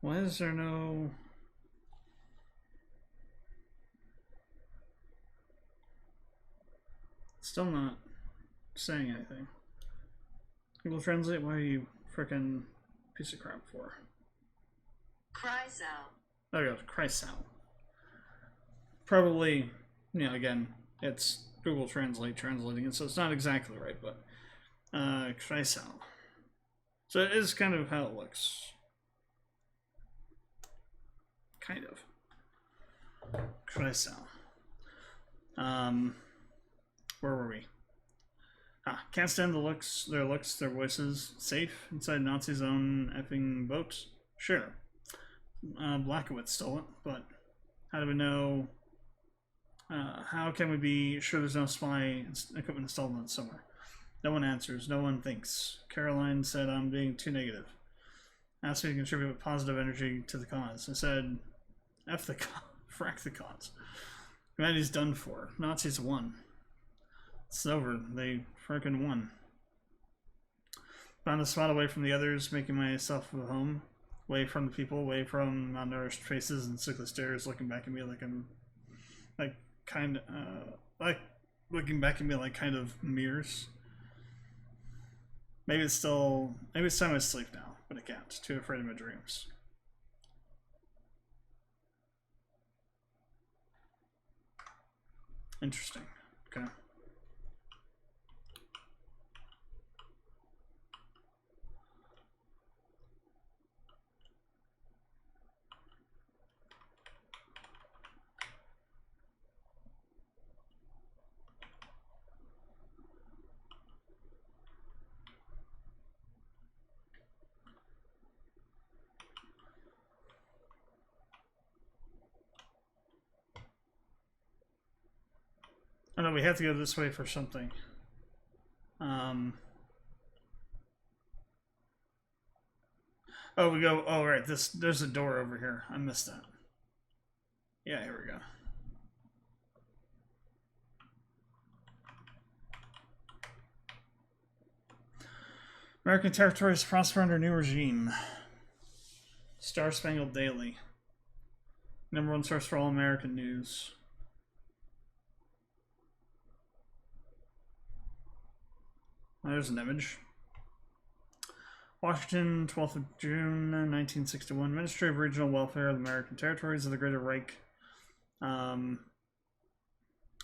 [SPEAKER 1] Why is there no... Still not. saying anything. Google Translate, what are you frickin' piece of crap for?
[SPEAKER 16] Kreisau.
[SPEAKER 1] There we go, Kreisau. Probably, again, it's Google Translate translating it, so it's not exactly right, but Kreisau. So it is kind of how it looks. Kind of. Kreisau. Where were we? Can't stand their looks, their voices. Safe inside Nazi's own effing boat? Sure. Blackowitz stole it, but how do we know? How can we be sure there's no spy equipment installed on it somewhere? No one answers. No one thinks. Caroline said I'm being too negative. Asked me to contribute with positive energy to the cause. I said, F the cause. Frack the cause. Humanity's done for. Nazis won. It's over. They frickin' won. Found a spot away from the others, making myself at home. Away from the people, away from malnourished faces and sickly stares looking back at me like I'm... looking back at me like kind of mirrors. Maybe it's time I sleep now, but I can't. Too afraid of my dreams. Interesting. Okay. I know we have to go this way for something. Oh, we go. Oh, right. There's a door over here. I missed that. Yeah, here we go. American territories prosper under new regime. Star Spangled Daily. #1 source for all American news. There's an image. Washington, 12th of June, 1961. Ministry of Regional Welfare of the American Territories of the Greater Reich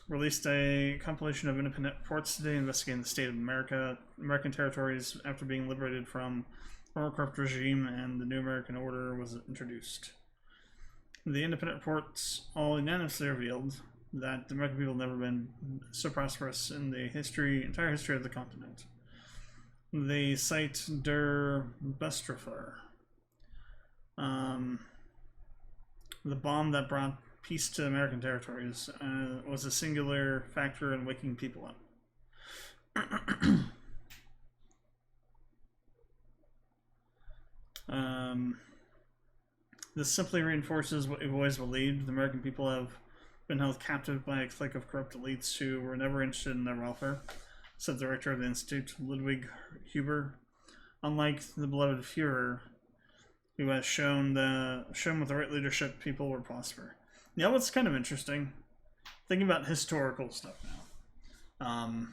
[SPEAKER 1] released a compilation of independent reports today investigating the state of American territories after being liberated from former corrupt regime and the new American order was introduced. The independent reports all unanimously revealed that the American people have never been so prosperous in the entire history of the continent. They cite Der Bestraffer, the bomb that brought peace to American territories, was a singular factor in waking people up. This simply reinforces what we've always believed. The American people have been held captive by a clique of corrupt elites who were never interested in their welfare, said the director of the Institute, Ludwig Huber. Unlike the beloved Führer, who has shown with the right leadership, people will prosper. You know what's kind of interesting? Thinking about historical stuff now.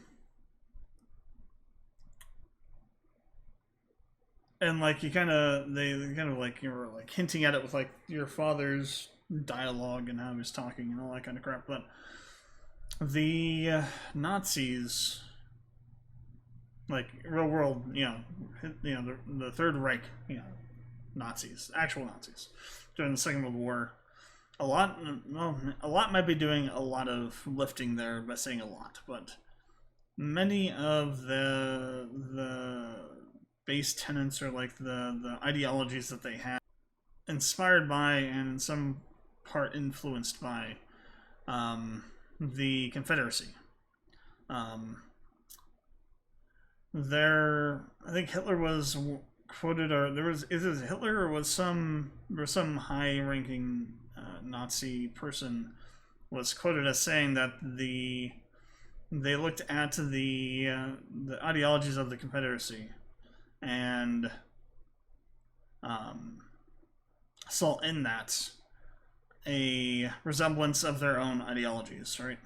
[SPEAKER 1] And like they kind of like, you were like hinting at it with like your father's dialogue and how he was talking and all that kind of crap, but the Nazis, like real world, the Third Reich, Nazis, actual Nazis during the Second World War, a lot might be doing a lot of lifting there by saying a lot, but many of the base tenets or like the ideologies that they had, inspired by and in some part influenced by the Confederacy. I think Hitler was quoted, or there was either Hitler or was some high-ranking Nazi person was quoted as saying that they looked at the ideologies of the Confederacy and saw in that a resemblance of their own ideologies, right?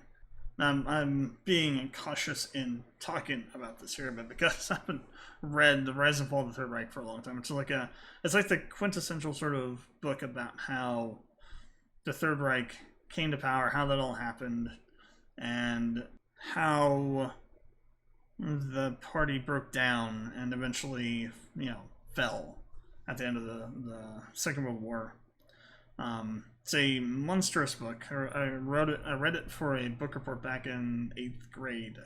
[SPEAKER 1] I'm being cautious in talking about this here, but because I haven't read The Rise and Fall of the Third Reich for a long time, it's like the quintessential sort of book about how the Third Reich came to power, how that all happened, and how the party broke down and eventually, fell at the end of the Second World War. It's a monstrous book. I read it for a book report back in 8th grade.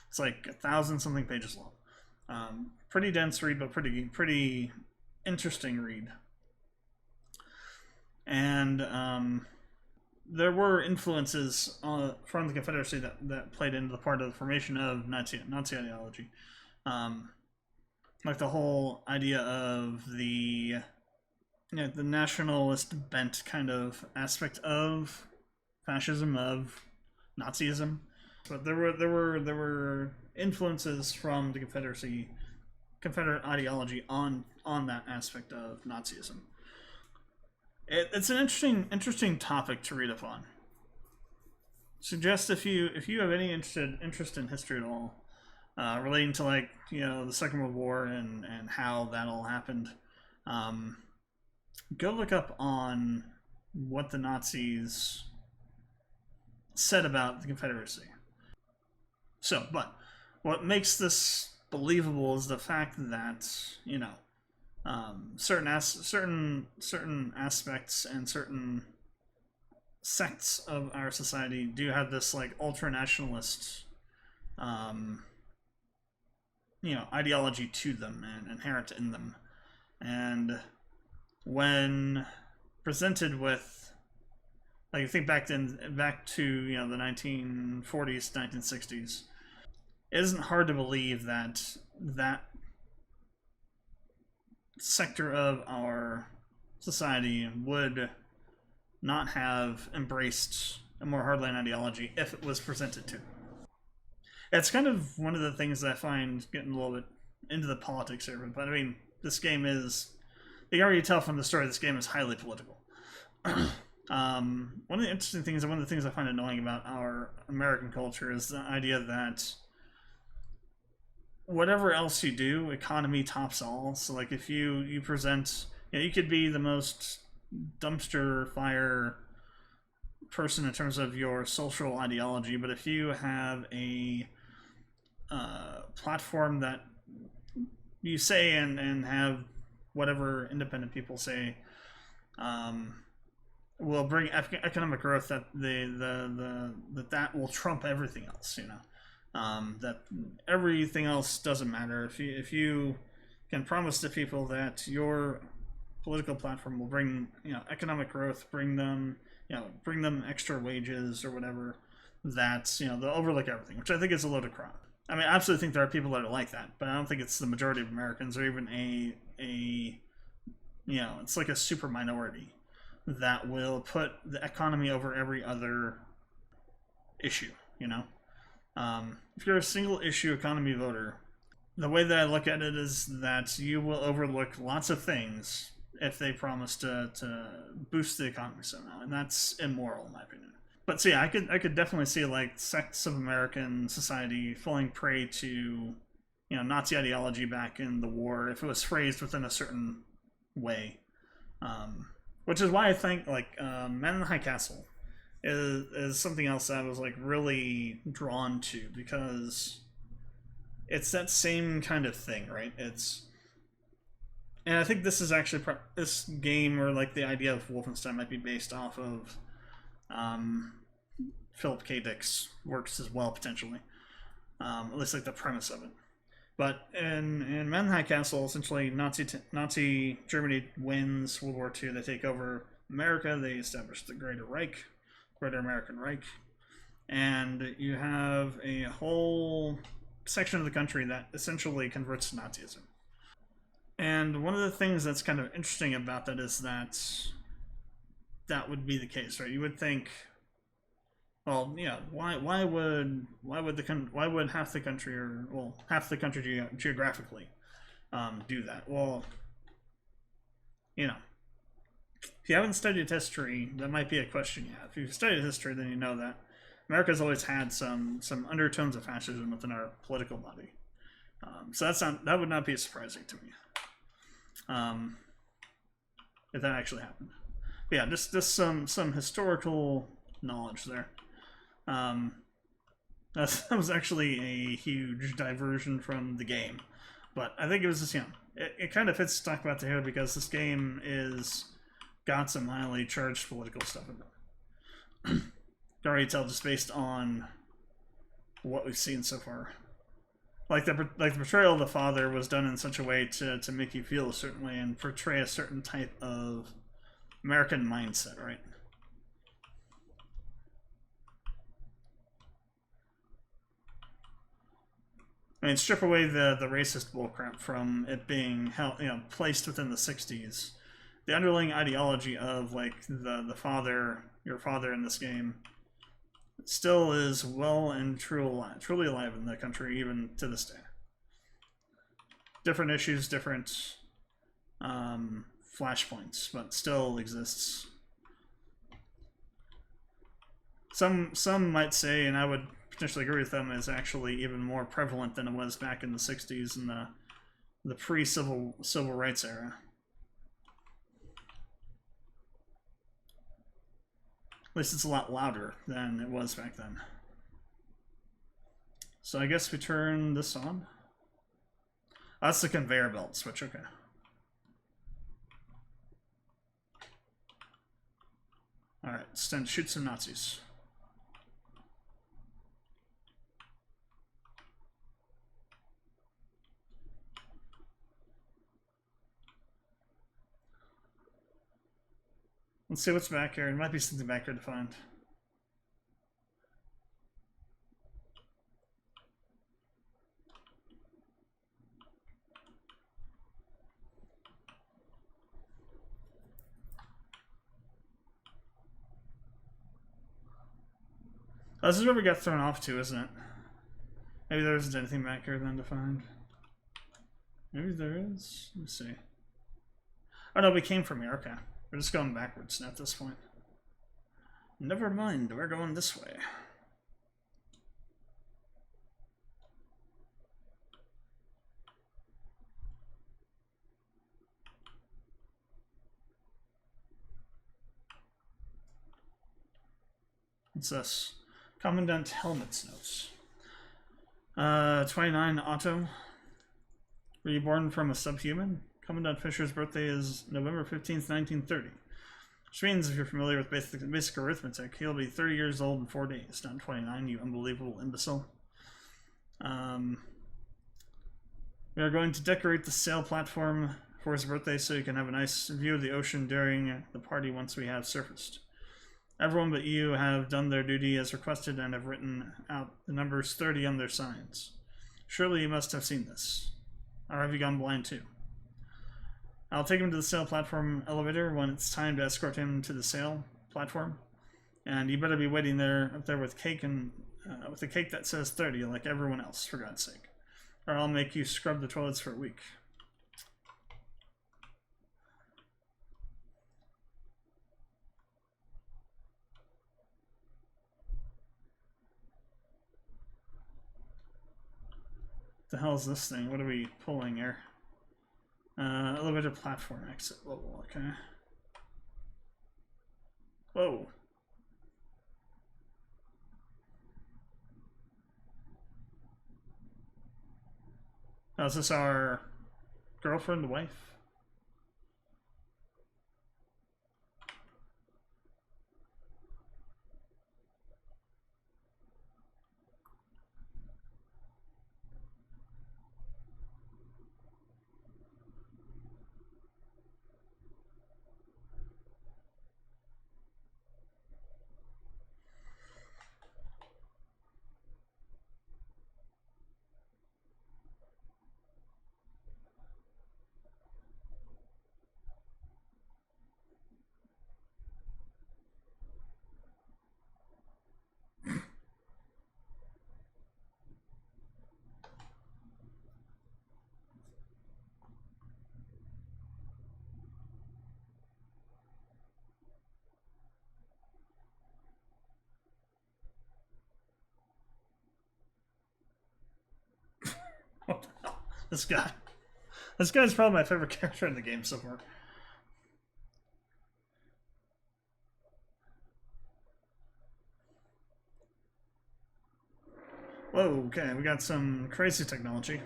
[SPEAKER 1] It's like 1,000-something pages long. Pretty dense read, but pretty interesting read. And there were influences from the Confederacy that played into the part of the formation of Nazi ideology. Like the whole idea of the nationalist bent kind of aspect of fascism, of Nazism. But there were influences from the Confederate ideology on that aspect of Nazism. It's an interesting topic to read up on. Suggest if you have any interest in history at all, relating to the Second World War and how that all happened, go look up on what the Nazis said about the Confederacy. So, but what makes this believable is the fact that certain aspects and certain sects of our society do have this ultra nationalist ideology to them and inherent in them. And when presented with, I think back to the 1940s, 1960s, it isn't hard to believe that sector of our society would not have embraced a more hardline ideology if it was presented to. It's kind of one of the things that I find getting a little bit into the politics here, but I mean, this game is, you can already tell from the story, this game is highly political. One of the interesting things, and one of the things I find annoying about our American culture, is the idea that whatever else you do, economy tops all. So if you present, you could be the most dumpster fire person in terms of your social ideology, but if you have a platform that you say and have whatever independent people say will bring economic growth, that that will trump everything else, that everything else doesn't matter. If you can promise to people that your political platform will bring economic growth, bring them extra wages or whatever, that's they'll overlook everything, which I think is a load of crap. I mean, I absolutely think there are people that are like that, but I don't think it's the majority of Americans, or even it's like a super minority that will put the economy over every other issue. If you're a single issue economy voter, the way that I look at it is that you will overlook lots of things if they promise to boost the economy somehow, and that's immoral in my opinion. But so yeah, I could definitely see sects of American society falling prey to Nazi ideology back in the war if it was phrased within a certain way, which is why I think Man in the High Castle is something else that I was really drawn to, because it's that same kind of thing, right? And I think this is actually this game, or the idea of Wolfenstein, might be based off of Philip K. Dick's works as well, potentially. At least the premise of it. But in Man in the High Castle, essentially Nazi Germany wins World War II. They take over America. They establish the Greater American Reich, and you have a whole section of the country that essentially converts to Nazism. And one of the things that's kind of interesting about that is that would be the case, right? You would think, well, why would half the country, or half the country geographically do that? Well, if you haven't studied history, that might be a question you have. If you've studied history, then you know that America's always had some undertones of fascism within our political body. So that would not be surprising to me. If that actually happened. But yeah, just some historical knowledge there. That was actually a huge diversion from the game. But I think it was just, it kind of fits to talk about here because this game is got some highly charged political stuff in it. You can already tell just based on what we've seen so far. Like the portrayal of the father was done in such a way to make you feel a certain way and portray a certain type of American mindset, right? I mean, strip away the racist bullcrap from it being held, placed within the 60s. The underlying ideology of like the father, your father in this game, still is well and truly alive in the country even to this day. Different issues, different flashpoints, but still exists. Some might say, and I would potentially agree with them, is actually even more prevalent than it was back in the 60s and the pre-civil rights era. At least it's a lot louder than it was back then. So I guess we turn this on. Oh, that's the conveyor belt switch, okay. Alright, it's time to shoot some Nazis. Let's see what's back here. There might be something back here to find. Oh, this is where we got thrown off to, isn't it? Maybe there isn't anything back here then to find. Maybe there is. Let me see. Oh no, we came from here. Okay. We're just going backwards at this point. Never mind, we're going this way. What's this? Commandant Helmet's notes. 29 Otto. Reborn from a subhuman. Commandant Fisher's birthday is November 15th, 1930. Which means, if you're familiar with basic arithmetic, he'll be 30 years old in 4 days, not 29, you unbelievable imbecile. We are going to decorate the sail platform for his birthday so you can have a nice view of the ocean during the party once we have surfaced. Everyone but you have done their duty as requested and have written out the numbers 30 on their signs. Surely you must have seen this. Or have you gone blind too? I'll take him to the sail platform elevator when it's time to escort him to the sail platform. And you better be waiting there up there with cake and with a cake that says 30 like everyone else, for God's sake. Or I'll make you scrub the toilets for a week. What the hell is this thing? What are we pulling here? Elevator platform exit level, okay. Whoa. Oh, is this our girlfriend, wife? This guy. This guy's probably my favorite character in the game so far. Whoa, okay, we got some crazy technology.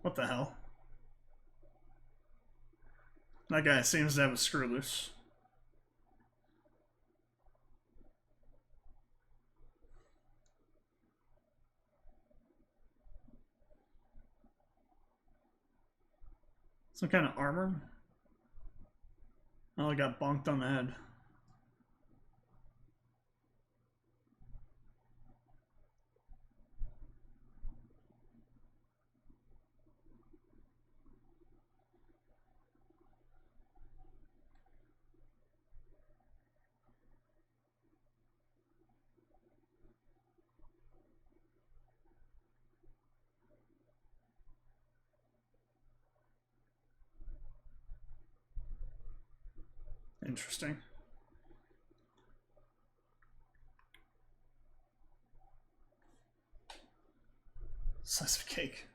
[SPEAKER 1] What the hell? That guy seems to have a screw loose. Some kind of armor? Oh, I got bonked on the head. Interesting. Slice of cake.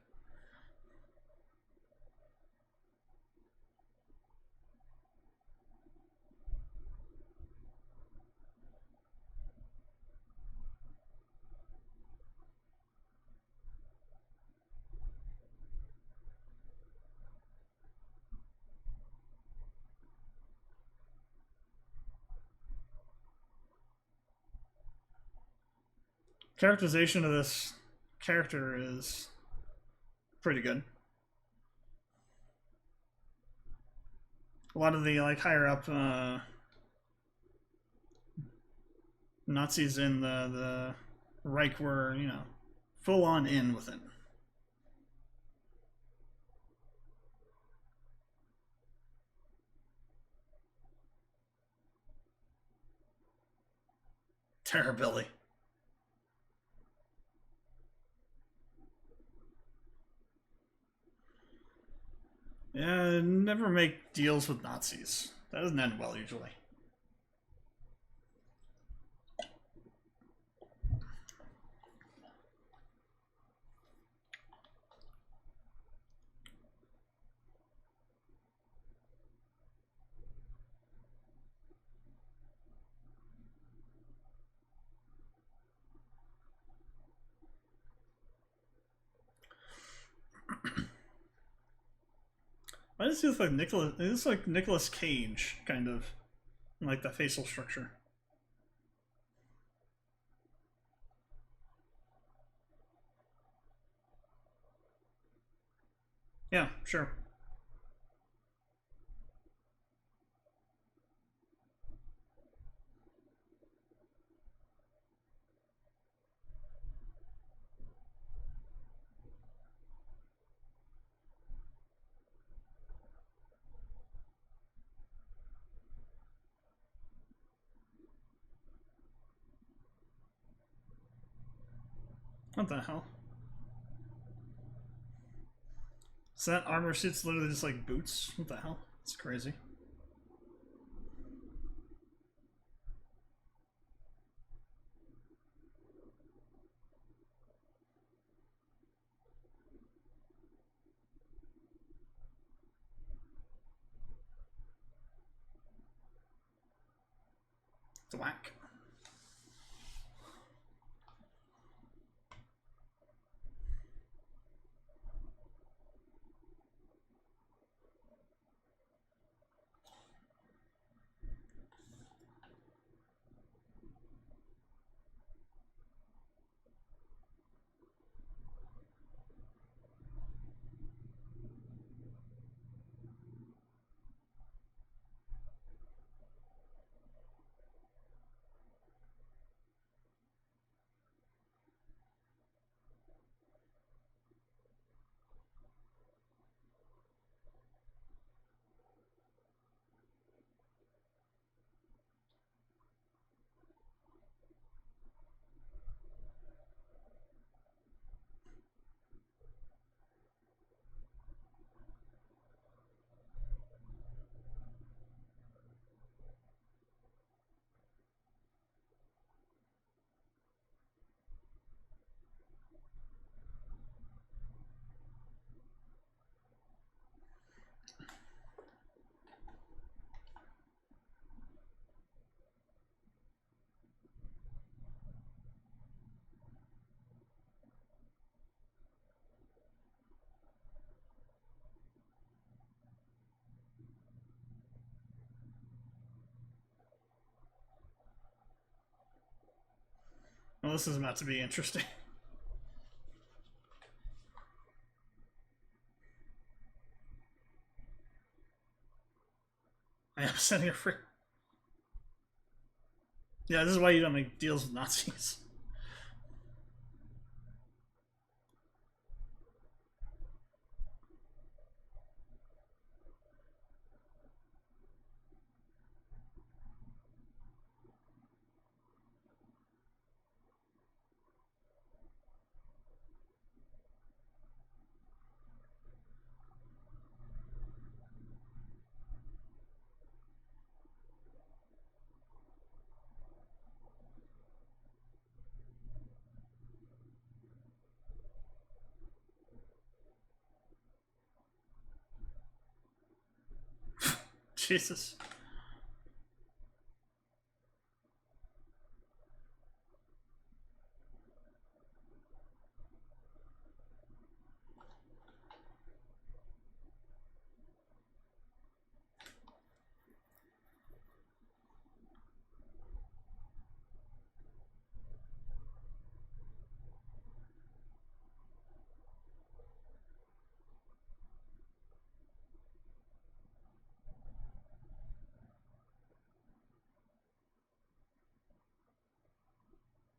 [SPEAKER 1] Characterization of this character is pretty good. A lot of the like higher up Nazis in the Reich were, you know, full on in with it. Terror-billy. Yeah, never make deals with Nazis. That doesn't end well usually. Why does he look like Nicholas? It looks like Nicolas Cage, kind of, like the facial structure. Yeah, sure. What the hell? So that armor suit's literally just like boots? What the hell? It's crazy. Thwack. well, this is about to be interesting. I am setting her free. Yeah, this is why you don't make deals with Nazis. Jesus.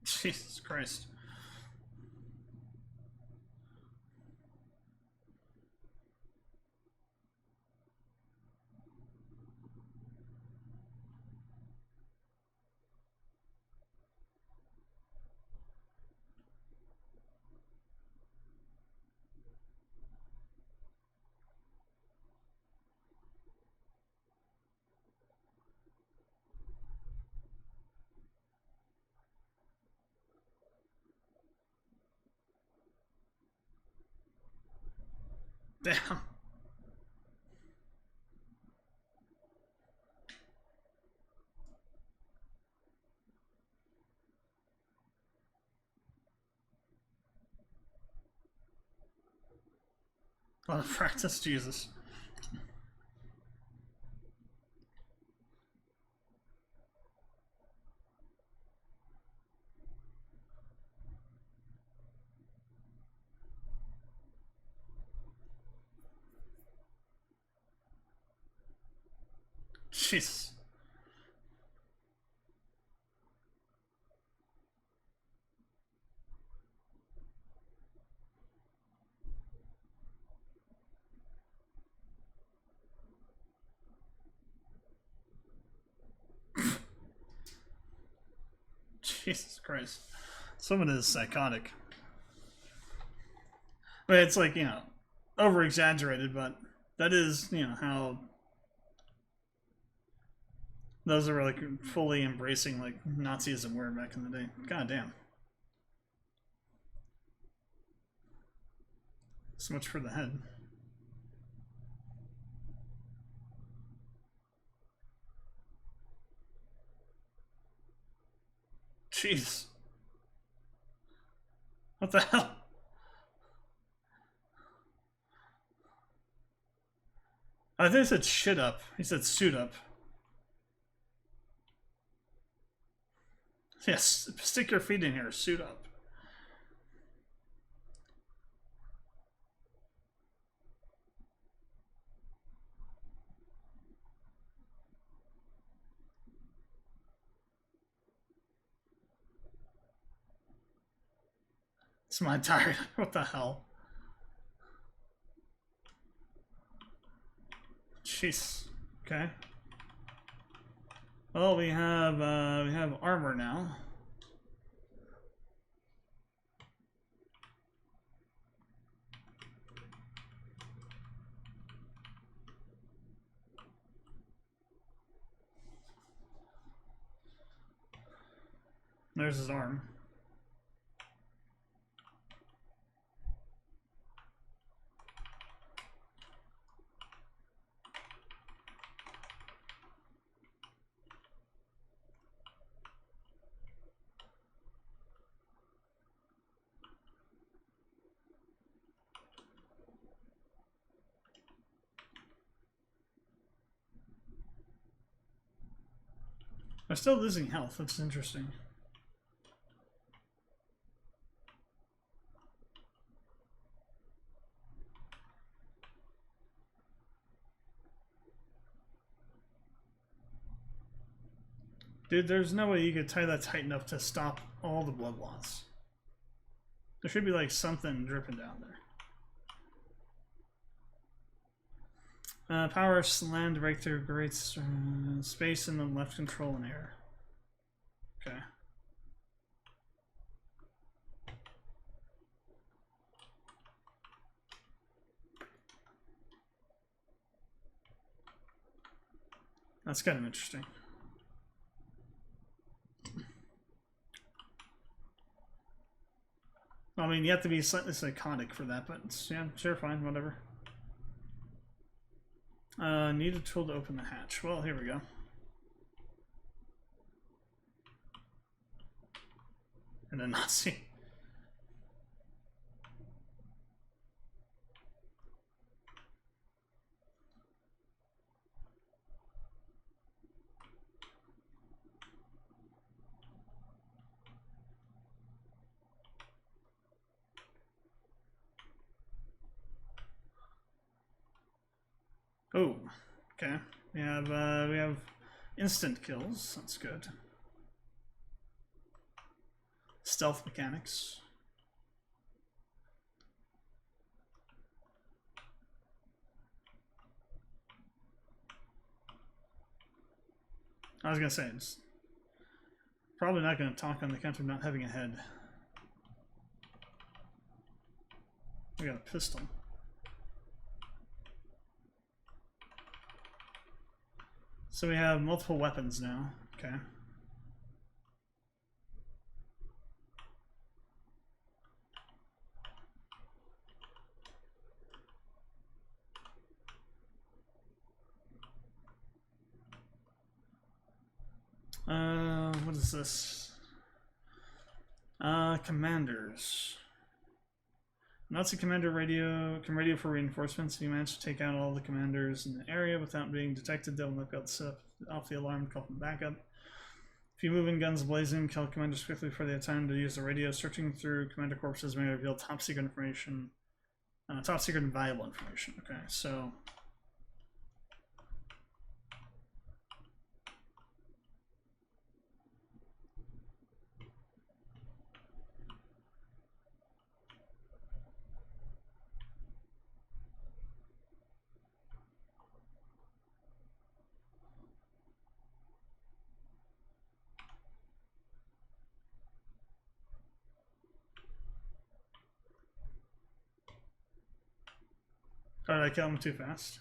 [SPEAKER 1] Jesus Christ. Damn. A lot of practice, Jesus. Jesus. Jesus Christ. Someone is psychotic. But it's like, you know, over exaggerated, but that is, you know, how those are like fully embracing like Nazism were back in the day. God damn. So much for the head. Jeez. What the hell? I think he said shit up. He said suit up. Yes, stick your feet in here, suit up. It's my tired. What the hell? Jeez. Okay. Well, we have armor now. There's his arm. They're still losing health. That's interesting. Dude, there's no way you could tie that tight enough to stop all the blood loss. There should be like something dripping down there. Power land right through great space and then left control and air. Okay. That's kind of interesting. I mean, you have to be slightly psychotic for that, but yeah, sure, fine, whatever. Need a tool to open the hatch. Well, here we go. And a Nazi. Oh, okay. We have instant kills. That's good. Stealth mechanics. I was gonna say, it's probably not gonna talk on the count of not having a head. We got a pistol. So we have multiple weapons now. Okay. What is this? Commanders. Nazi commander can radio for reinforcements. If you manage to take out all the commanders in the area without being detected, they'll knock out off the alarm and call them backup. If you move in guns blazing, kill commanders quickly before they have time to use the radio. Searching through commander corpses may reveal top secret information. Top secret and valuable information. Okay, so... Oh, did I kill him too fast?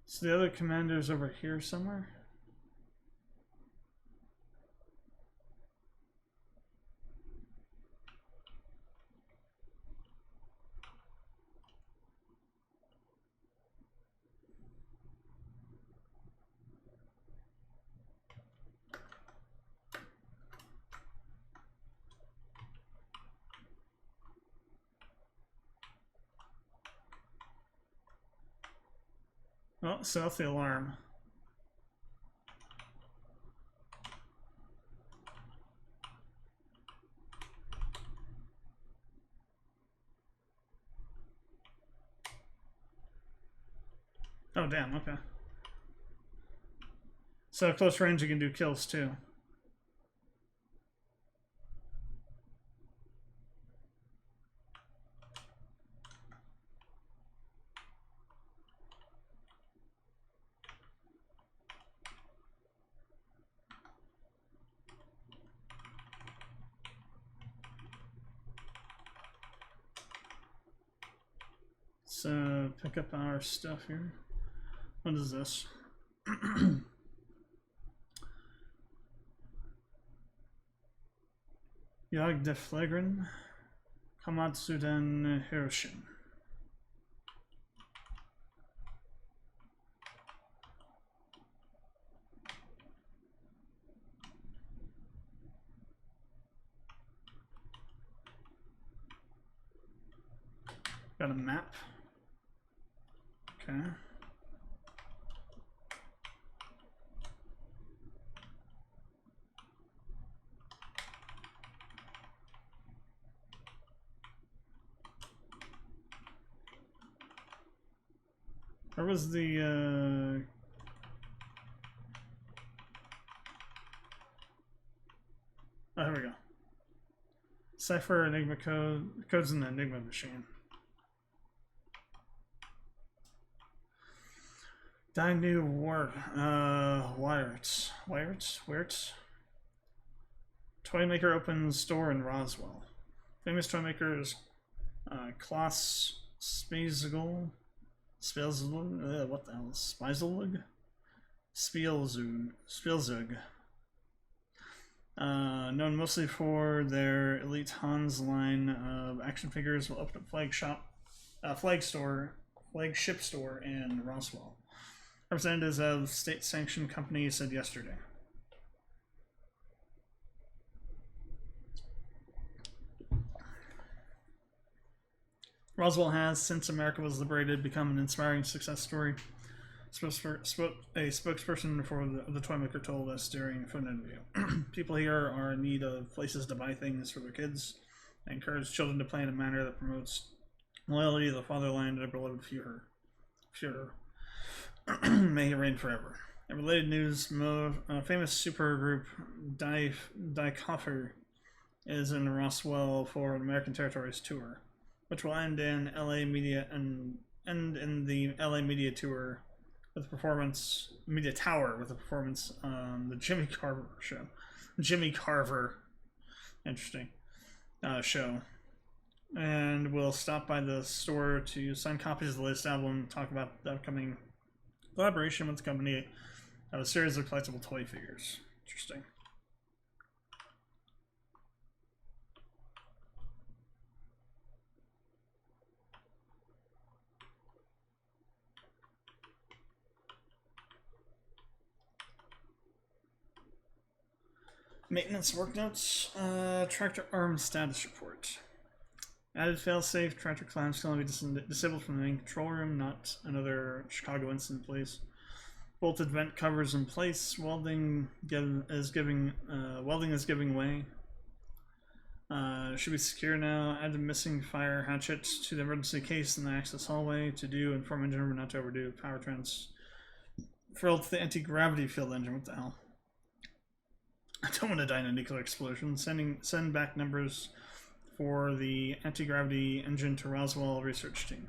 [SPEAKER 1] So the other commander's over here somewhere? Oh, set off the alarm. Oh, damn, okay. So close range you can do kills too. So pick up our stuff here. What is this? Jag deflagren Kamatsu den Hiroshin. Got a map. Okay. Where was the oh, here we go. Cipher Enigma codes in the Enigma machine. Dinu Ward Wirtz. Toymaker opens store in Roswell. Famous toymakers Klaus Spielzug, what the hell is Spielzug. Known mostly for their elite Hans line of action figures, will open a flagship store in Roswell. Representatives of state-sanctioned companies said yesterday. Roswell has, since America was liberated, become an inspiring success story. A spokesperson for the toymaker told us during a phone interview. People here are in need of places to buy things for their kids. I encourage children to play in a manner that promotes loyalty to the fatherland and a beloved Führer. May he reign forever. In related news, famous supergroup Die Koffer is in Roswell for an American Territories tour, which will end in LA Media and end in the LA Media Tour with a performance, Media Tower with a performance on the Jimmy Carver show. Jimmy Carver, interesting show, and we'll stop by the store to sign copies of the latest album, talk about the upcoming collaboration with the company of a series of collectible toy figures. Interesting. Maintenance work notes. Tractor arm status report. Added failsafe. Tractor clamps can only be disabled from the main control room, not another Chicago incident, please. Bolted vent covers in place. Welding is giving way. Should be secure now. Add the missing fire hatchet to the emergency case in the access hallway. To do, inform engine room not to overdo. Power trans. Filled to the anti-gravity field engine. What the hell? I don't want to die in a nuclear explosion. Send back numbers for the anti-gravity engine to Roswell research team.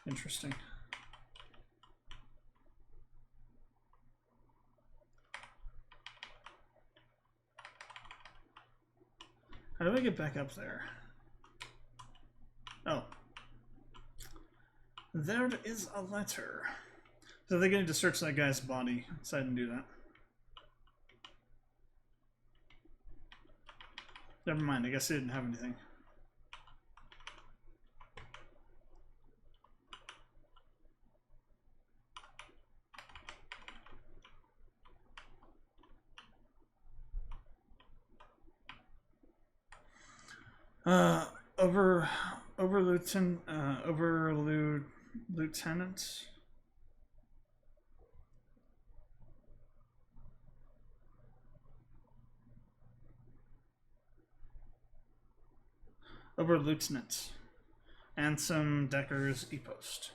[SPEAKER 1] Interesting. How do I get back up there? Oh. There is a letter. So they're going to search that guy's body. So I didn't do that. Never mind, I guess they didn't have anything. Lieutenant. Lieutenant. Anselm Decker's e-post.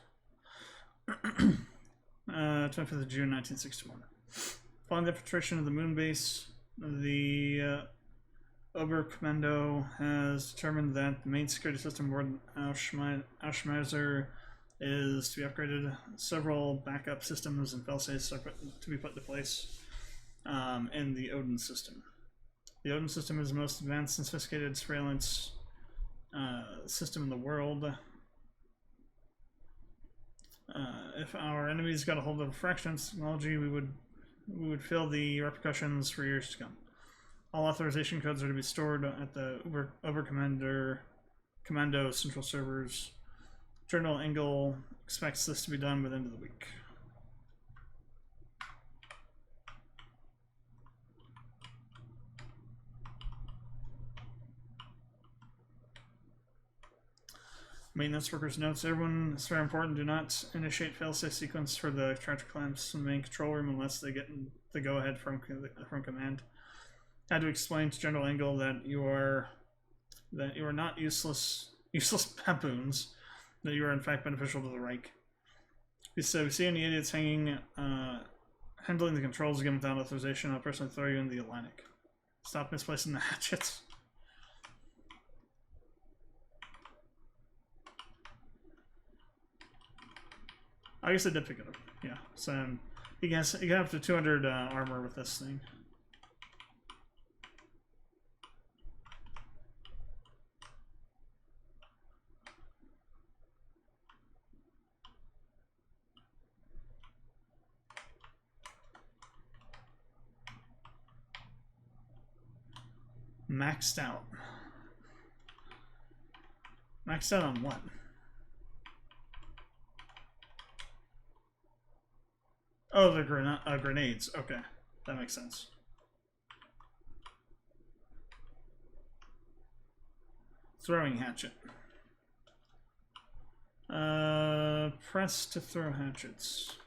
[SPEAKER 1] 25th of June, 1961. Following the infiltration of the moon base, the Oberkommando has determined that the main security system aboard Auschmeiser is to be upgraded. Several backup systems and failsafes are to be put into place in the Odin system. The Odin system is the most advanced and sophisticated surveillance system in the world. If our enemies got a hold of a fraction of this technology, we would feel the repercussions for years to come. All authorization codes are to be stored at the Commando central servers. General Engel expects this to be done by the end of the week. Maintenance workers notes, everyone, it's very important, do not initiate failsafe sequence for the tractor clamps in the main control room unless they get the go-ahead from command. I had to explain to General Engel that you are not useless baboons, that you are in fact beneficial to the Reich. So we see any idiots hanging, handling the controls again without authorization, I'll personally throw you in the Atlantic. Stop misplacing the hatchets. I guess I did pick it up. Yeah, so you can have up to 200 armor with this thing. Maxed out. Maxed out on what? Oh, the grenades. Okay, that makes sense. Throwing hatchet. Press to throw hatchets.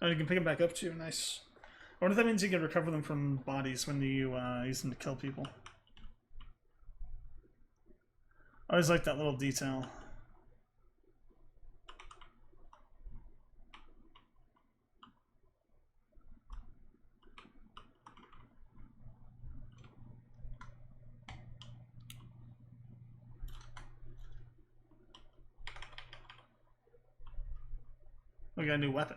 [SPEAKER 1] Oh, you can pick them back up too. Nice. I wonder if that means you can recover them from bodies when you use them to kill people. I always like that little detail. We got a new weapon.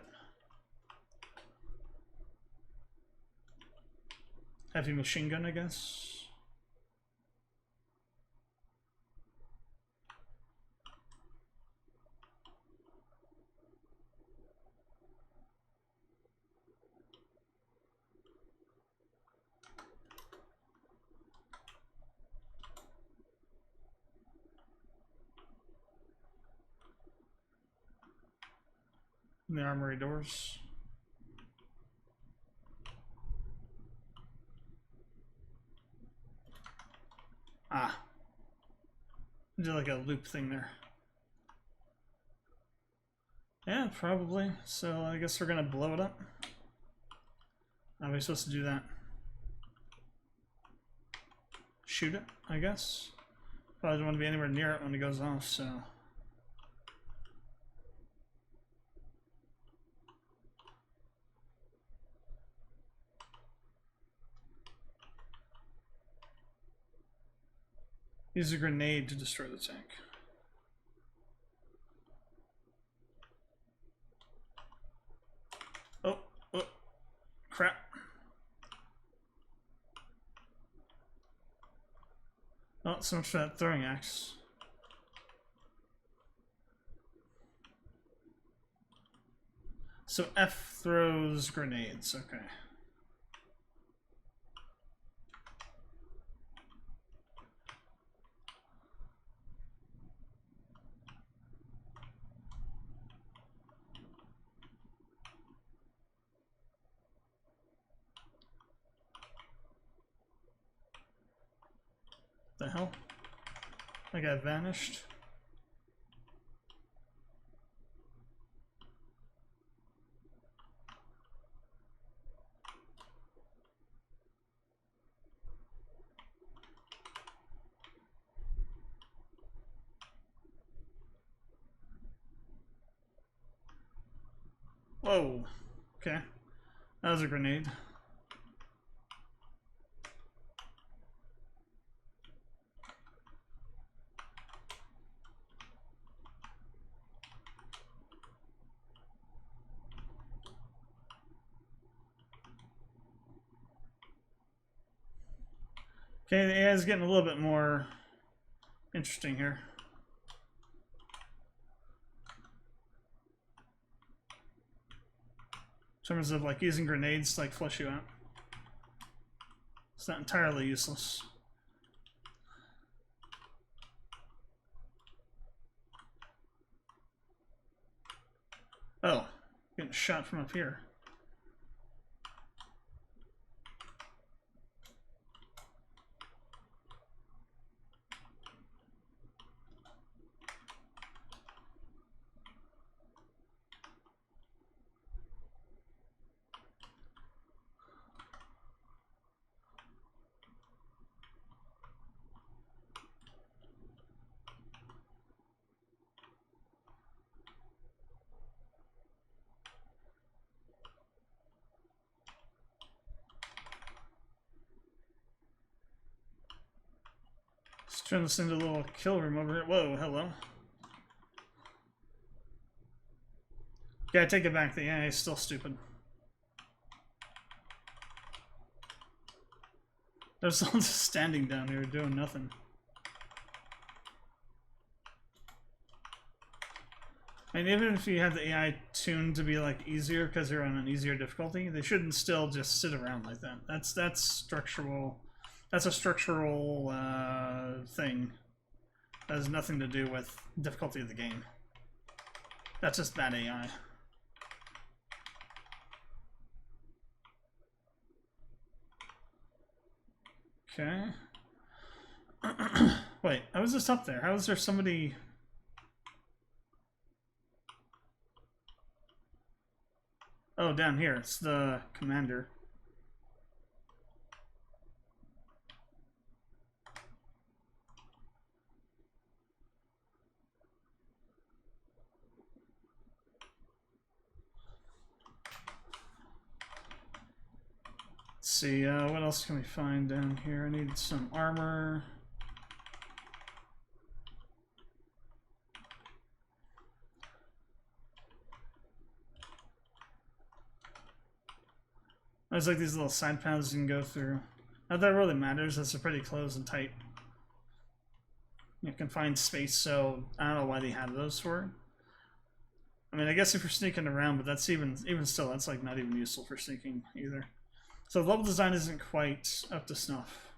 [SPEAKER 1] Heavy machine gun, I guess. The armory doors. Ah. Do like a loop thing there. Yeah, probably. So I guess we're gonna blow it up. How are we supposed to do that? Shoot it, I guess. Probably don't want to be anywhere near it when it goes off, so. Use a grenade to destroy the tank. Oh, crap. Oh, so much for that throwing axe. So F throws grenades, okay. The hell? That guy vanished. Whoa. Okay. That was a grenade. Okay, the AI is getting a little bit more interesting here. In terms of like using grenades to like flush you out. It's not entirely useless. Oh, getting shot from up here. Let's turn this into a little kill room over here. Whoa, hello. Yeah, I take it back. The AI is still stupid. There's someone just standing down here doing nothing. And even if you have the AI tuned to be like easier because you're on an easier difficulty, they shouldn't still just sit around like that. That's structural. That's a structural thing. That has nothing to do with difficulty of the game. That's just bad AI. Okay. Wait, I was just up there. How is there somebody... Oh, down here. It's the commander. Let's see, what else can we find down here? I need some armor. There's like these little side paths you can go through. Not that really matters, that's a pretty close and tight, confined space, so I don't know why they have those for it. I mean, I guess if you're sneaking around, but that's even still, that's like not even useful for sneaking either. So the level design isn't quite up to snuff.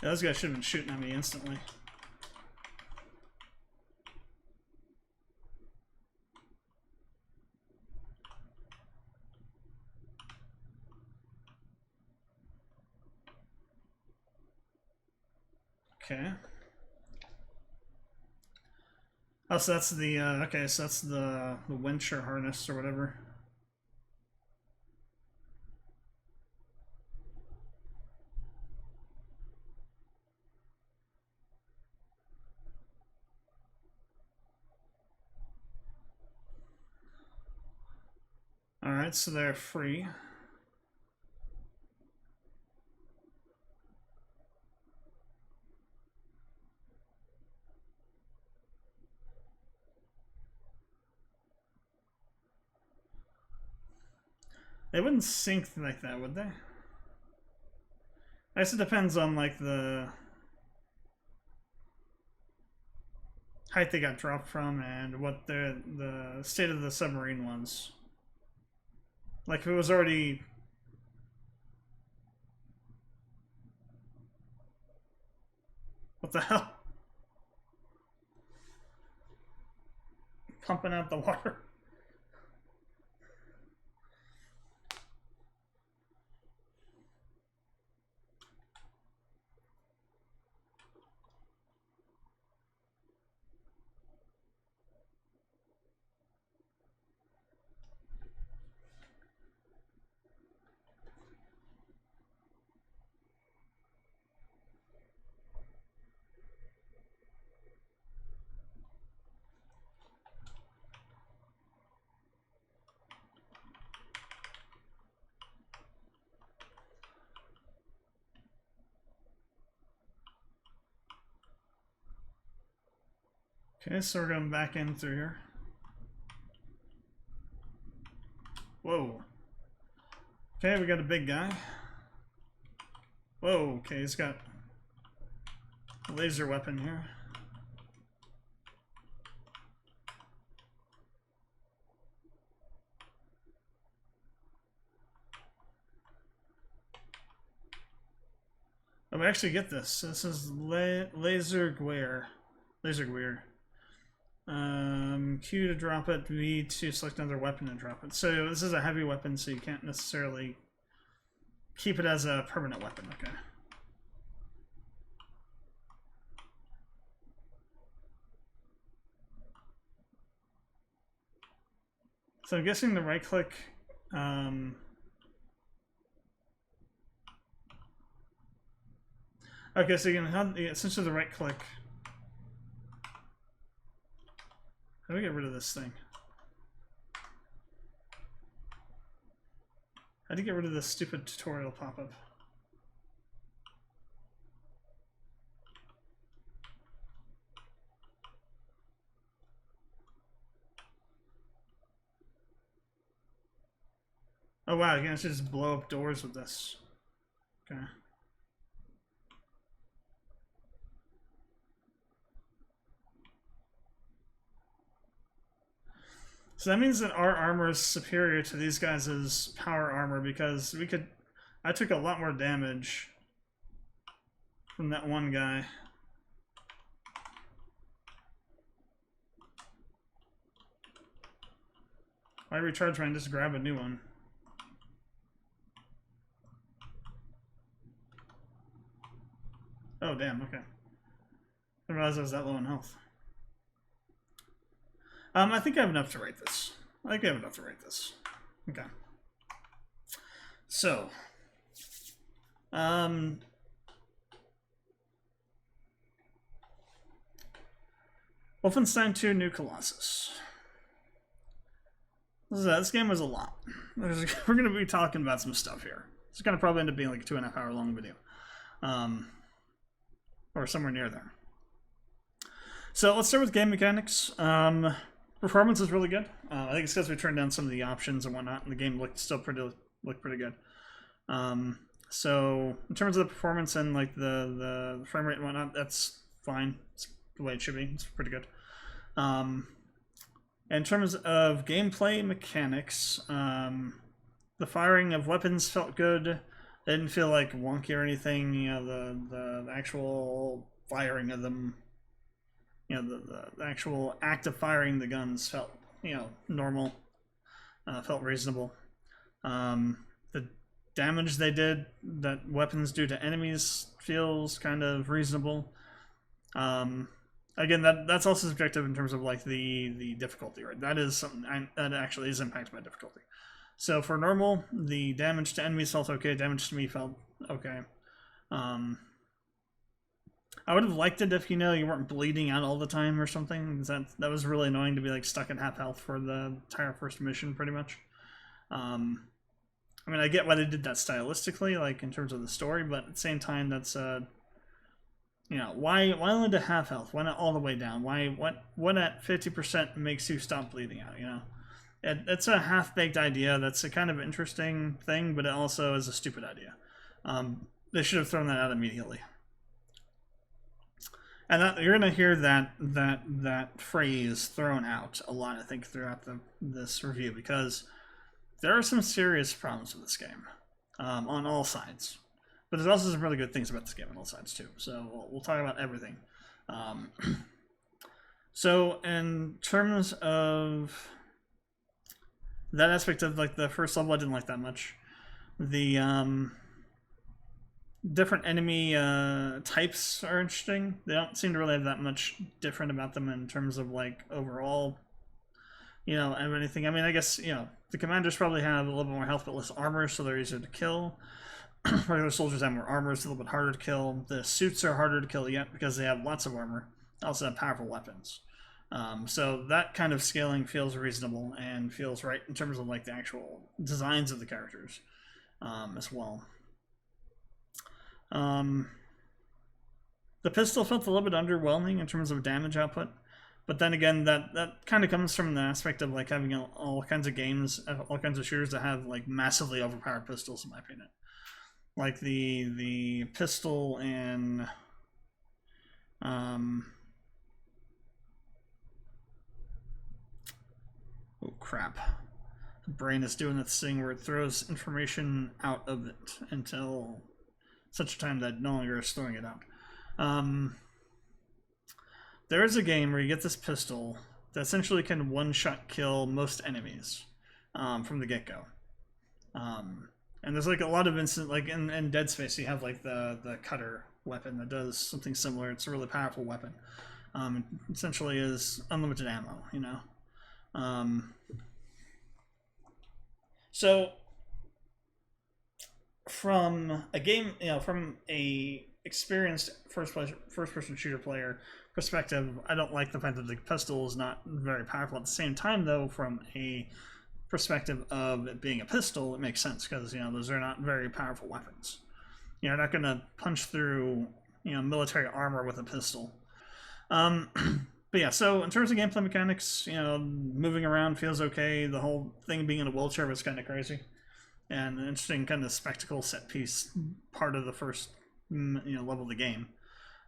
[SPEAKER 1] Yeah, those guys should have been shooting at me instantly. Okay. Oh, so that's the, okay, so that's the winch or harness or whatever. Alright, so they're free. They wouldn't sink like that, would they? I guess it depends on like the height they got dropped from and what the state of the submarine was. Like if it was already... What the hell? Pumping out the water. Okay, so we're going back in through here. Whoa. Okay, we got a big guy. Whoa, okay, he's got a laser weapon here. Oh, we actually get this. This is Lasercannon. Q to drop it, V to select another weapon and drop it. So this is a heavy weapon, so you can't necessarily keep it as a permanent weapon. Okay. So I'm guessing the right click. Okay, so you can have essentially the right click. How do we get rid of this thing? How do you get rid of this stupid tutorial pop-up? Oh wow, you can actually just blow up doors with this. Okay. So that means that our armor is superior to these guys' power armor because I took a lot more damage from that one guy. Why recharge mine? Just grab a new one. Oh damn, okay. I didn't realize I was that low in health. I think I have enough to write this. Okay. So, Wolfenstein 2 New Colossus. This game was a lot. We're going to be talking about some stuff here. It's going to probably end up being like a 2.5 hour long video. Or somewhere near there. So let's start with game mechanics. Performance is really good. I think it's because we turned down some of the options and whatnot, and the game looked pretty good. So in terms of the performance and like the frame rate and whatnot, that's fine. It's the way it should be. It's pretty good. In terms of gameplay mechanics, the firing of weapons felt good. It didn't feel like wonky or anything. You know, the actual firing of them. You know, the actual act of firing the guns felt, you know, normal, felt reasonable. The damage they did, that weapons do to enemies, feels kind of reasonable. Again, that's also subjective in terms of like the difficulty, right? That is something that actually is impacted by difficulty. So for normal, the damage to enemies felt okay. Damage to me felt okay. I would have liked it if, you know, you weren't bleeding out all the time or something. That was really annoying to be like stuck at half health for the entire first mission, pretty much. I mean, I get why they did that stylistically, like in terms of the story, but at the same time, that's you know, why only to half health? Why not all the way down? What at 50% makes you stop bleeding out? You know, it's a half-baked idea. That's a kind of interesting thing, but it also is a stupid idea. They should have thrown that out immediately. And you're gonna hear that phrase thrown out a lot, I think, throughout this review, because there are some serious problems with this game on all sides. But there's also some really good things about this game on all sides too. So we'll talk about everything. So in terms of that aspect of like the first level, I didn't like that much. The different enemy types are interesting. They don't seem to really have that much different about them in terms of like overall, you know, and anything. I mean, I guess, you know, the commanders probably have a little bit more health but less armor, so they're easier to kill. Regular soldiers have more armor, it's a little bit harder to kill. The suits are harder to kill yet because they have lots of armor. They also have powerful weapons. So that kind of scaling feels reasonable and feels right in terms of like the actual designs of the characters as well. The pistol felt a little bit underwhelming in terms of damage output, but then again, that kind of comes from the aspect of like having all kinds of games, all kinds of shooters that have like massively overpowered pistols, in my opinion. Like the pistol in oh crap. The brain is doing this thing where it throws information out of it until such a time that no longer is throwing it out. There is a game where you get this pistol that essentially can one-shot kill most enemies from the get-go. And there's like a lot of instant, like in Dead Space, you have like the cutter weapon that does something similar. It's a really powerful weapon. It essentially is unlimited ammo, you know. So from a game, you know, from a experienced first-person shooter player perspective, I don't like the fact that the pistol is not very powerful. At the same time, though, from a perspective of it being a pistol, it makes sense because, you know, those are not very powerful weapons. You're not going to punch through, you know, military armor with a pistol. But yeah, so in terms of gameplay mechanics, you know, moving around feels okay. The whole thing being in a wheelchair was kind of crazy. And an interesting kind of spectacle set piece part of the first, you know, level of the game.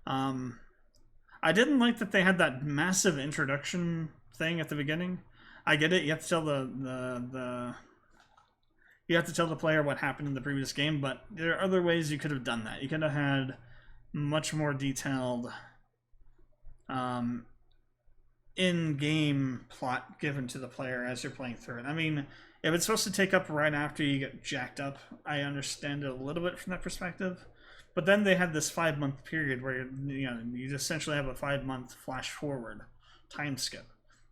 [SPEAKER 1] I didn't like that they had that massive introduction thing at the beginning. I get it. You have to tell you have to tell the player what happened in the previous game, but there are other ways you could have done that. You could have had much more detailed in-game plot given to the player as you're playing through it. I mean, if it's supposed to take up right after you get jacked up, I understand it a little bit from that perspective. But then they had this 5-month period where you essentially have a 5-month flash forward time skip.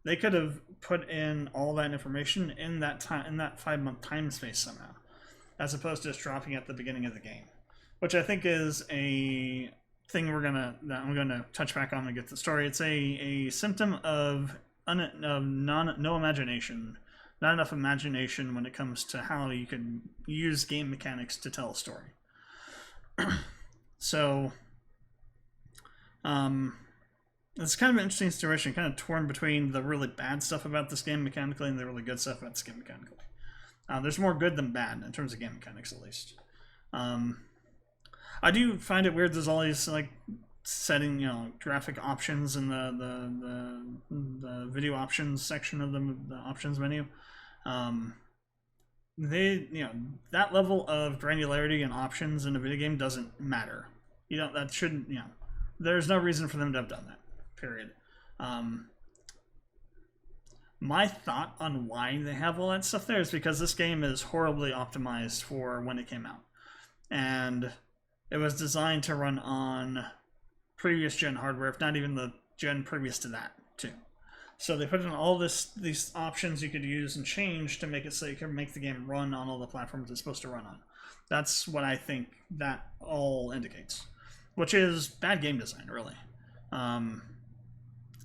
[SPEAKER 1] They could have put in all that information in that 5-month time space somehow, as opposed to just dropping at the beginning of the game, which I think is a thing that I'm gonna touch back on and get the story. It's a symptom of no imagination, not enough imagination when it comes to how you can use game mechanics to tell a story. So, it's kind of an interesting situation, kind of torn between the really bad stuff about this game mechanically and the really good stuff about this game mechanically. There's more good than bad in terms of game mechanics, at least. I do find it weird there's all these, like, setting, you know, graphic options in the video options section of the options menu. That level of granularity and options in a video game doesn't matter. There's no reason for them to have done that, period. My thought on why they have all that stuff there is because this game is horribly optimized for when it came out. And it was designed to run on previous gen hardware, if not even the gen previous to that, too. So they put in all these options you could use and change to make it so you can make the game run on all the platforms it's supposed to run on. That's what I think that all indicates, which is bad game design, really.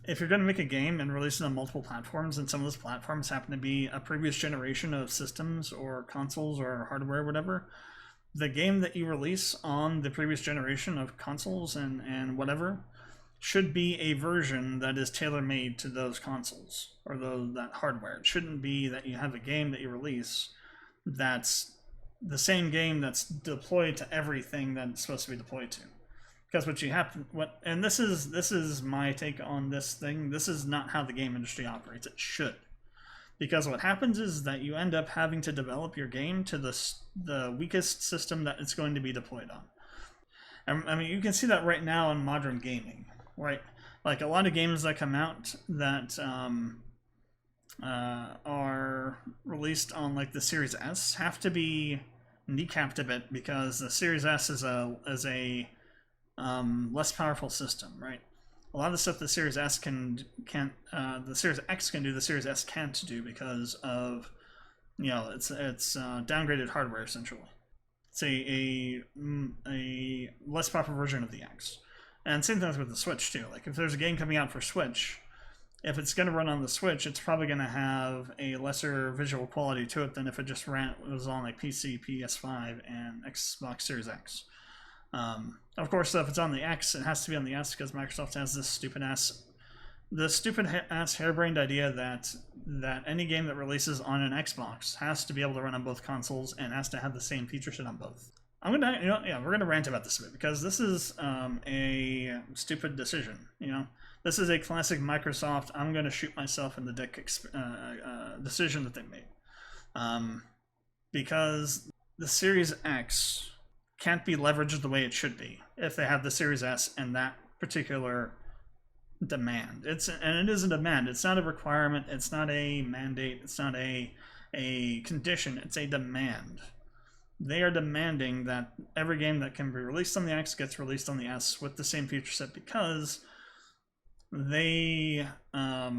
[SPEAKER 1] If you're going to make a game and release it on multiple platforms, and some of those platforms happen to be a previous generation of systems or consoles or hardware or whatever, the game that you release on the previous generation of consoles and whatever should be a version that is tailor-made to those consoles or that hardware. It shouldn't be that you have a game that you release that's the same game that's deployed to everything that it's supposed to be deployed to. Because and this is my take on this thing. This is not how the game industry operates. It should. Because what happens is that you end up having to develop your game to the weakest system that it's going to be deployed on. I mean, you can see that right now in modern gaming, right? Like, a lot of games that come out that are released on, like, the Series S have to be kneecapped a bit because the Series S is a less powerful system, right? A lot of the stuff the Series S can't the Series X can do, the Series S can't do because of, it's downgraded hardware, essentially. It's a less powerful version of the X. And same thing with the Switch, too. Like, if there's a game coming out for Switch, if it's going to run on the Switch, it's probably going to have a lesser visual quality to it than if it just was on, like, PC, PS5, and Xbox Series X. Of course, if it's on the X, it has to be on the S because Microsoft has this stupid-ass harebrained idea that any game that releases on an Xbox has to be able to run on both consoles and has to have the same feature set on both. we're gonna rant about this a bit because this is a stupid decision. This is a classic Microsoft I'm gonna shoot myself in the dick decision that they made. Because the Series X can't be leveraged the way it should be if they have the Series S and that particular demand. It is a demand. It's not a requirement. It's not a mandate. It's not a condition. It's a demand. They are demanding that every game that can be released on the X gets released on the S with the same feature set because they are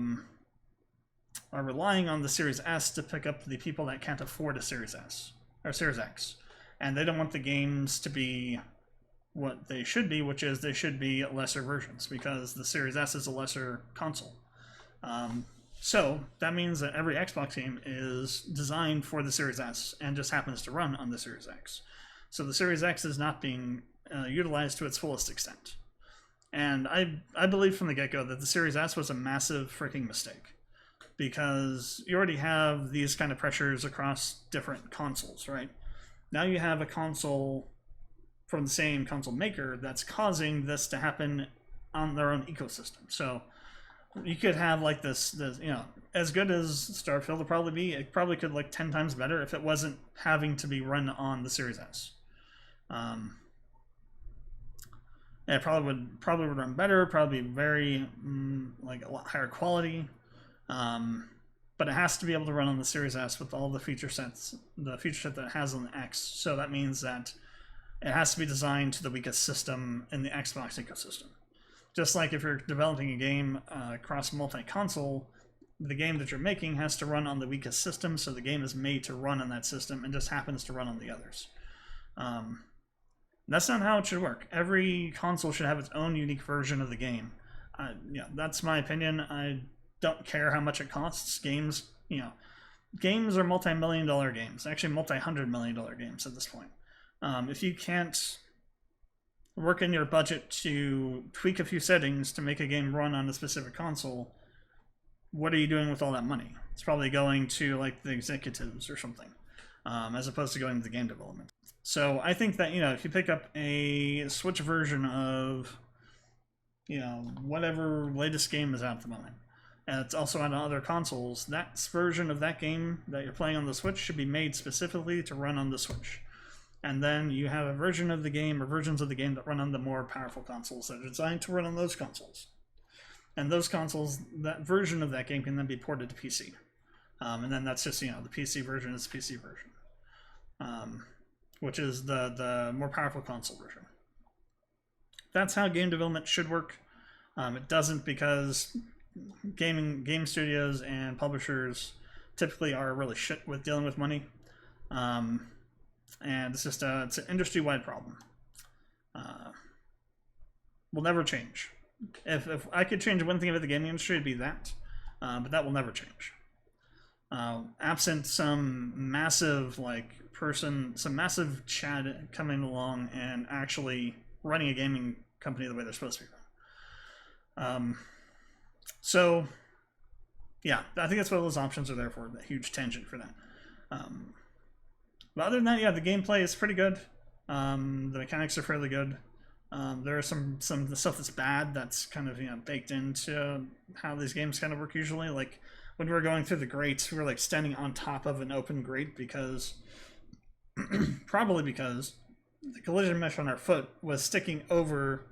[SPEAKER 1] relying on the Series S to pick up the people that can't afford a Series S or Series X. And they don't want the games to be what they should be, which is they should be lesser versions, because the Series S is a lesser console. So that means that every Xbox game is designed for the Series S and just happens to run on the Series X. So the Series X is not being utilized to its fullest extent. And I believe from the get-go that the Series S was a massive freaking mistake, because you already have these kind of pressures across different consoles, right? Now you have a console from the same console maker that's causing this to happen on their own ecosystem. So you could have like this, you know, as good as Starfield would probably be, it probably could like 10 times better if it wasn't having to be run on the Series S. Yeah, it probably would run better, probably very like a lot higher quality, but it has to be able to run on the Series S with all the feature sets, the feature set that it has on the X. So that means that it has to be designed to the weakest system in the Xbox ecosystem. Just like if you're developing a game across multi-console, the game that you're making has to run on the weakest system, so the game is made to run on that system and just happens to run on the others. That's not how it should work. Every console should have its own unique version of the game. Yeah, that's my opinion. I don't care how much it costs. Games, you know, games are multi-million-dollar games, actually multi-hundred-million-dollar games at this point. If you can't work in your budget to tweak a few settings to make a game run on a specific console, what are you doing with all that money? It's probably going to like the executives or something, as opposed to going to the game development. So I think that, you know, if you pick up a Switch version of, you know, whatever latest game is out at the moment, and it's also on other consoles, that version of that game that you're playing on the Switch should be made specifically to run on the Switch. And then you have a version of the game or versions of the game that run on the more powerful consoles that are designed to run on those consoles. And those consoles, that version of that game can then be ported to PC. And then that's just, you know, the PC version is the PC version, which is the more powerful console version. That's how game development should work. It doesn't, because game studios and publishers typically are really shit with dealing with money. And it's just it's an industry-wide problem. Will never change. If I could change one thing about the gaming industry, it'd be that. But that will never change. Absent some massive some massive Chad coming along and actually running a gaming company the way they're supposed to be run. So yeah, I think that's what those options are there for. That huge tangent for that. But other than that, yeah, the gameplay is pretty good. The mechanics are fairly good. There are some stuff that's bad that's kind of, you know, baked into how these games kind of work usually. Like when we were going through the grates, we were like standing on top of an open grate because probably because the collision mesh on our foot was sticking over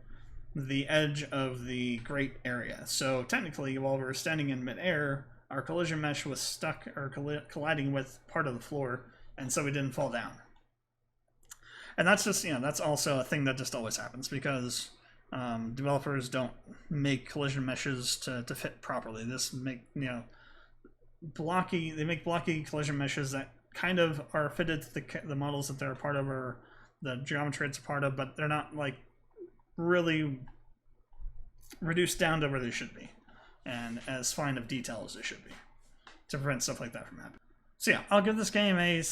[SPEAKER 1] the edge of the grate area. So technically, while we were standing in midair, our collision mesh was stuck or colliding with part of the floor, and so we didn't fall down. And that's just, you know, that's also a thing that just always happens because developers don't make collision meshes to fit properly. They make blocky collision meshes that kind of are fitted to the models that they're a part of or the geometry it's a part of, but they're not like really reduced down to where they should be and as fine of detail as they should be to prevent stuff like that from happening. So yeah, I'll give this game a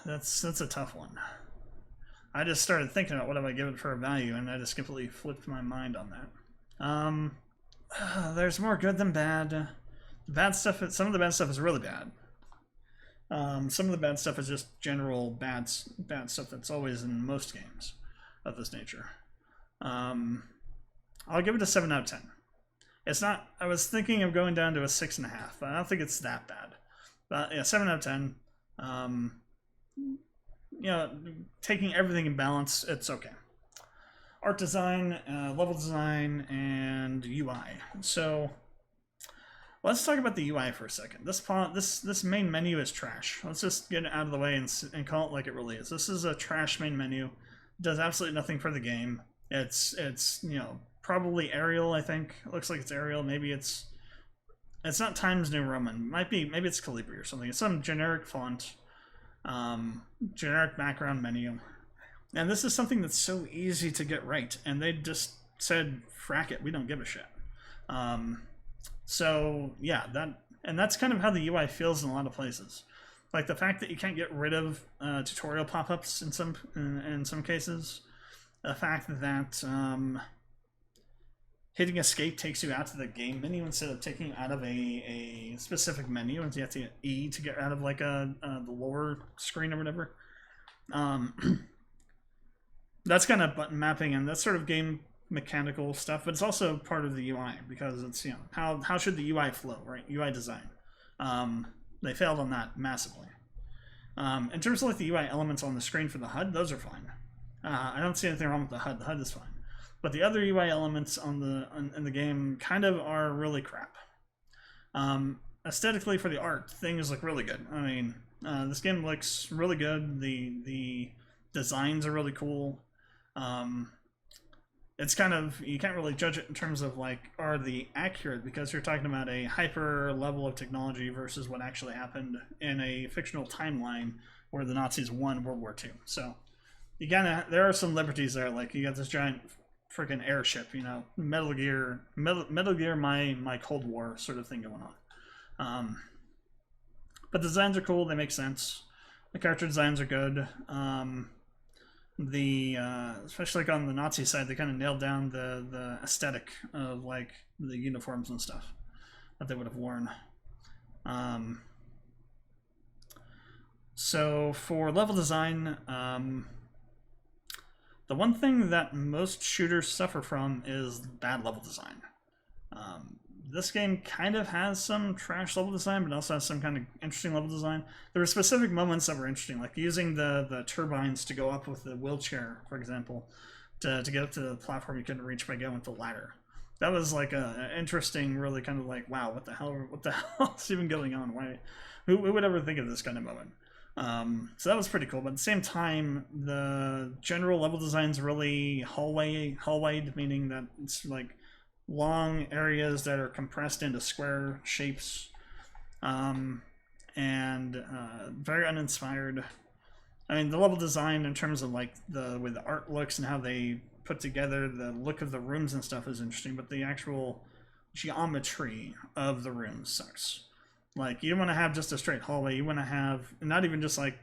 [SPEAKER 1] that's a tough one. I just started thinking about what do I give it for a value, and I just completely flipped my mind on that. There's more good than bad. The bad stuff, some of the bad stuff is really bad. Some of the bad stuff is just general bad stuff that's always in most games of this nature. I'll give it a 7 out of 10. It's not, I was thinking of going down to a 6.5, but I don't think it's that bad. But yeah, 7 out of 10. You know, taking everything in balance, it's okay. Art design, level design, and UI. So let's talk about the UI for a second. This main menu is trash. Let's just get it out of the way and call it like it really is. This is a trash main menu. It does absolutely nothing for the game. It's you know, probably Arial, I think. It looks like it's Arial. Maybe it's not Times New Roman. Maybe it's Calibri or something. It's some generic font. generic background menu. And this is something that's so easy to get right, and they just said, frack it, we don't give a shit. So yeah, that's kind of how the UI feels in a lot of places. Like the fact that you can't get rid of tutorial pop-ups in some cases, the fact that hitting escape takes you out to the game menu instead of taking you out of a specific menu, and you have to hit E to get out of like the lower screen or whatever. That's kind of button mapping, and that's sort of game mechanical stuff, but it's also part of the UI, because it's, you know, how should the UI flow, right? UI design. They failed on that massively. In terms of like the UI elements on the screen for the HUD, those are fine. I don't see anything wrong with the HUD. The HUD is fine. But the other UI elements in the game kind of are really crap. Aesthetically, for the art, things look really good. I mean, this game looks really good. The designs are really cool. It's kind of, you can't really judge it in terms of like, are they accurate, because you're talking about a hyper level of technology versus what actually happened in a fictional timeline where the Nazis won World War II. So you gotta, there are some liberties there. Like you got this giant freaking airship, you know, Metal Gear my Cold War sort of thing going on. But the designs are cool, they make sense. The character designs are good. Especially like on the Nazi side, they kind of nailed down the aesthetic of like the uniforms and stuff that they would have worn. So for level design, the one thing that most shooters suffer from is bad level design. This game kind of has some trash level design, but also has some kind of interesting level design. There were specific moments that were interesting, like using the turbines to go up with the wheelchair, for example, to get up to the platform you couldn't reach by going with the ladder. That was like an interesting, really kind of like, wow, what the hell is even going on? Why? Who would ever think of this kind of moment? So that was pretty cool, but at the same time, the general level design is really hallwayed, meaning that it's like long areas that are compressed into square shapes, and very uninspired. I mean, the level design in terms of like the way the art looks and how they put together the look of the rooms and stuff is interesting, but the actual geometry of the rooms sucks. Like, you don't want to have just a straight hallway. You want to have not even just like,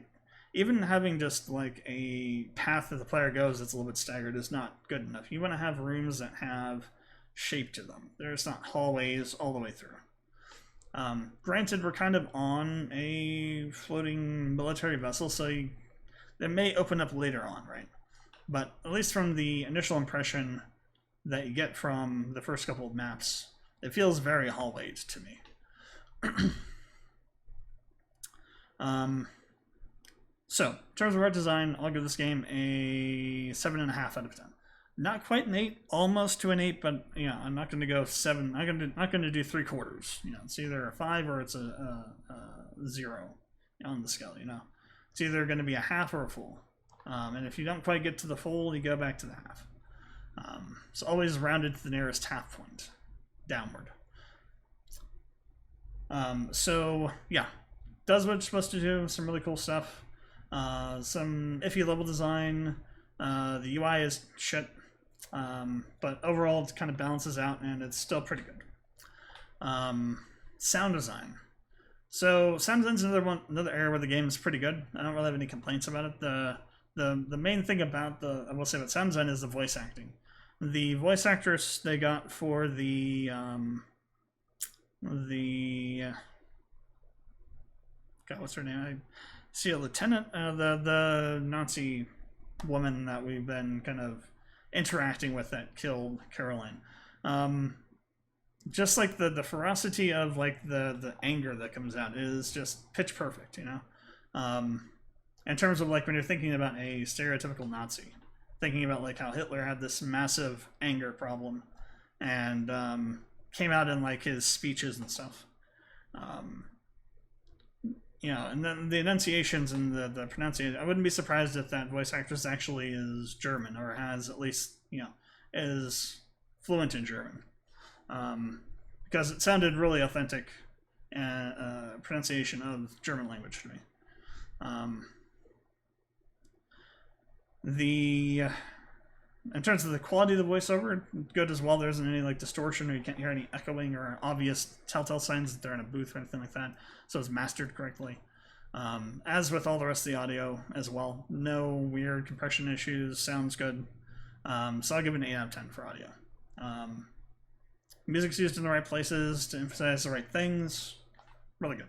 [SPEAKER 1] even having just like a path that the player goes that's a little bit staggered is not good enough. You want to have rooms that have shape to them. There's not hallways all the way through. Granted, we're kind of on a floating military vessel, so it may open up later on, right? But at least from the initial impression that you get from the first couple of maps, it feels very hallwayed to me. So, in terms of art design, I'll give this game a 7.5 out of 10. Not quite an 8, almost to an 8, but yeah, I'm not going to go 7. I'm not going to do 3/4. You know, it's either a 5 or it's a 0 on the scale. You know, it's either going to be a half or a full. And if you don't quite get to the full, you go back to the half. So always rounded to the nearest half point, downward. So yeah, does what it's supposed to do. Some really cool stuff. Some iffy level design. The UI is shit. But overall it kind of balances out and it's still pretty good. Sound design. So sound design is another area where the game is pretty good. I don't really have any complaints about it. The main thing about I will say about sound design is the voice acting. The voice actress they got for the God, what's her name? I see a lieutenant, the Nazi woman that we've been kind of interacting with that killed Caroline. Just like the ferocity of like the anger that comes out is just pitch perfect, you know. In terms of like when you're thinking about a stereotypical Nazi, thinking about like how Hitler had this massive anger problem and came out in like his speeches and stuff. You know, and then the enunciations and the pronunciation, I wouldn't be surprised if that voice actress actually is German, or has at least, you know, is fluent in German. Because it sounded really authentic pronunciation of German language to me. In terms of the quality of the voiceover, good as well. There isn't any like distortion, or you can't hear any echoing or obvious telltale signs that they're in a booth or anything like that. So it's mastered correctly. As with all the rest of the audio as well, no weird compression issues. Sounds good. So I'll give it an 8 out of 10 for audio. Music's used in the right places to emphasize the right things. Really good.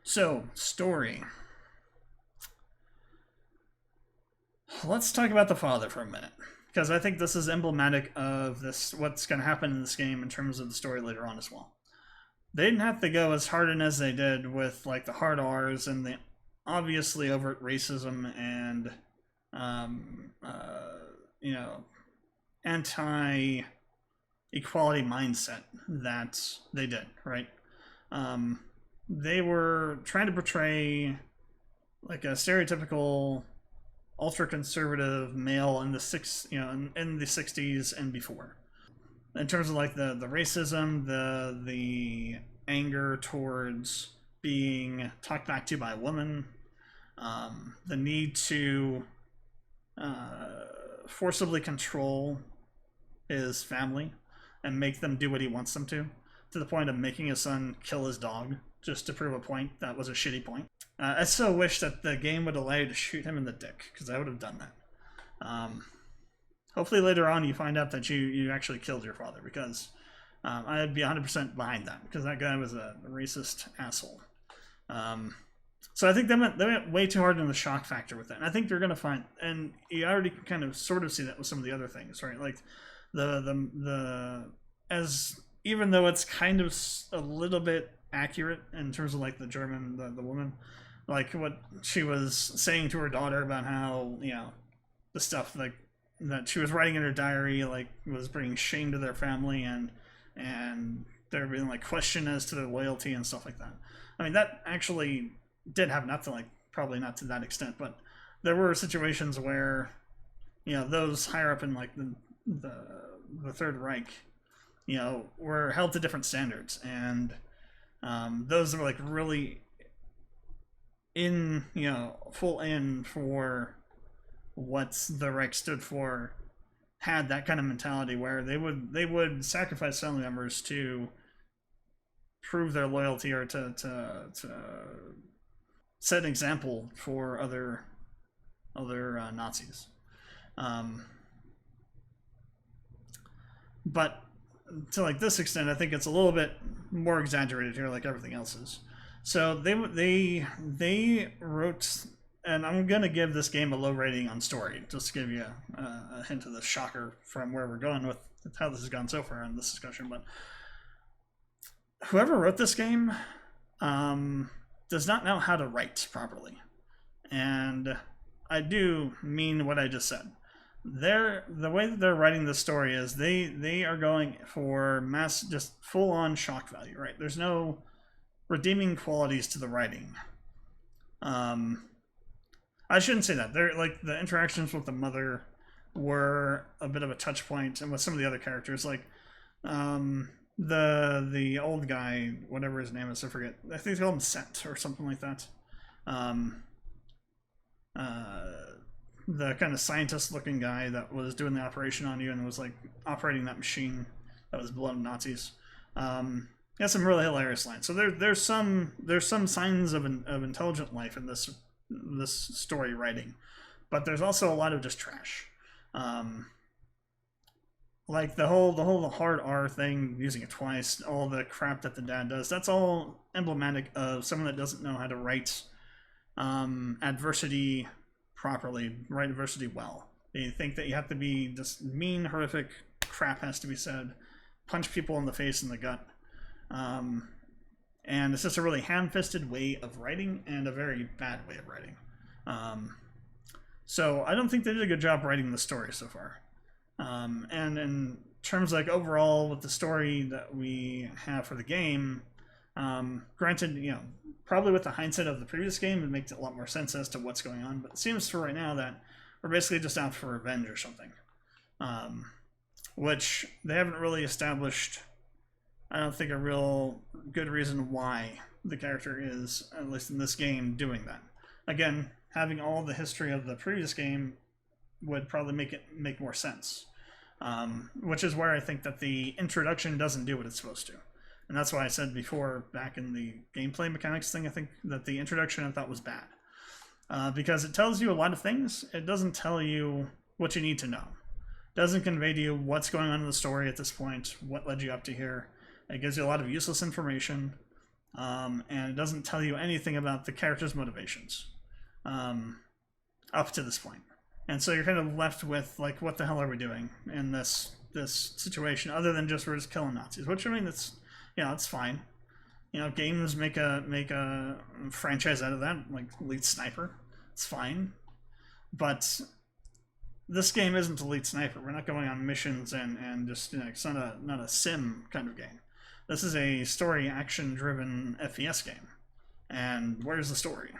[SPEAKER 1] So, story. Let's talk about the father for a minute, because I think this is emblematic of what's going to happen in this game in terms of the story later on as well. They didn't have to go as hard in as they did with like the hard R's and the obviously overt racism and you know, anti-equality mindset that they did, right? They were trying to portray like a stereotypical ultra-conservative male in the in the 60s and before. In terms of like the racism, the anger towards being talked back to by a woman, the need to forcibly control his family and make them do what he wants them to the point of making his son kill his dog just to prove a point that was a shitty point. I so wish that the game would allow you to shoot him in the dick, because I would have done that. Hopefully later on you find out that you actually killed your father, because I'd be 100% behind that, because that guy was a racist asshole. So I think they went way too hard on the shock factor with it. And I think they're going to find, and you already kind of sort of see that with some of the other things, right? Like even though it's kind of a little bit accurate in terms of like the German, the woman, like what she was saying to her daughter about how, you know, the stuff like that she was writing in her diary, like was bringing shame to their family, and there being like question as to their loyalty and stuff like that. I mean, that actually did happen, not to like, probably not to that extent, but there were situations where, you know, those higher up in like the Third Reich, you know, were held to different standards, and those were like really full in for what the Reich stood for, had that kind of mentality where they would sacrifice family members to prove their loyalty, or to set an example for other Nazis. But to like this extent, I think it's a little bit more exaggerated here, like everything else is. So they wrote, and I'm gonna give this game a low rating on story, just to give you a hint of the shocker from where we're going with how this has gone so far in this discussion. But whoever wrote this game does not know how to write properly, and I do mean what I just said. The way that they're writing the story is they are going for just full-on shock value, right? There's no redeeming qualities to the writing. I shouldn't say that. They're like, the interactions with the mother were a bit of a touch point, and with some of the other characters, like the old guy, whatever his name is, I forget. I think they call him Set or something like that. The kind of scientist-looking guy that was doing the operation on you and was like operating that machine that was blood Nazis. He has some really hilarious lines. So there's some signs of intelligent life in this story writing, but there's also a lot of just trash. Like the whole hard R thing, using it twice, all the crap that the dad does, that's all emblematic of someone that doesn't know how to write adversity properly, write adversity well. They think that you have to be just mean, horrific crap has to be said, punch people in the face and the gut. And it's just a really ham-fisted way of writing, and a very bad way of writing. So I don't think they did a good job writing the story so far. And in terms like overall with the story that we have for the game, granted, you know, probably with the hindsight of the previous game, it makes a lot more sense as to what's going on, but it seems for right now that we're basically just out for revenge or something. Which they haven't really established I don't think a real good reason why the character is, at least in this game, doing that. Again, having all the history of the previous game would probably make more sense. Which is where I think that the introduction doesn't do what it's supposed to. And that's why I said before, back in the gameplay mechanics thing, I think that the introduction I thought was bad. Because it tells you a lot of things. It doesn't tell you what you need to know. It doesn't convey to you what's going on in the story at this point, what led you up to here. It gives you a lot of useless information. And it doesn't tell you anything about the character's motivations up to this point. And so you're kind of left with, like, what the hell are we doing in this situation, other than just we're just killing Nazis? Which, I mean, it's, you know, it's fine. You know, games make a franchise out of that, like Elite Sniper. It's fine. But this game isn't Elite Sniper. We're not going on missions and just, you know, it's not a sim kind of game. This is a story action-driven FPS game. And where's the story?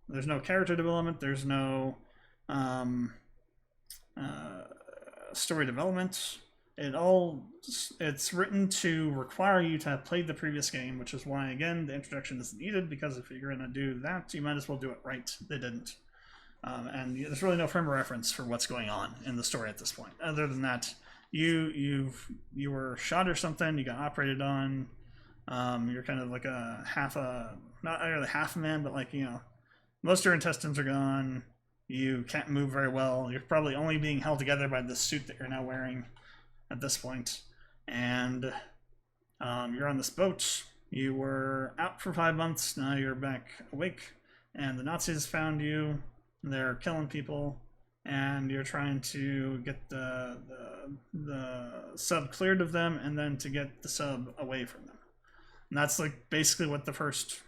[SPEAKER 1] There's no character development. There's no story development. It's written to require you to have played the previous game, which is why, again, the introduction isn't needed, because if you're going to do that, you might as well do it right. They didn't. And there's really no frame of reference for what's going on in the story at this point. Other than that, you were shot or something, you got operated on, you're kind of like not really half a man, but, like, you know, most of your intestines are gone. You can't move very well. You're probably only being held together by the suit that you're now wearing at this point. And you're on this boat. You were out for 5 months. Now you're back awake. And the Nazis found you. They're killing people. And you're trying to get the sub cleared of them, and then to get the sub away from them. And that's, like, basically what the first,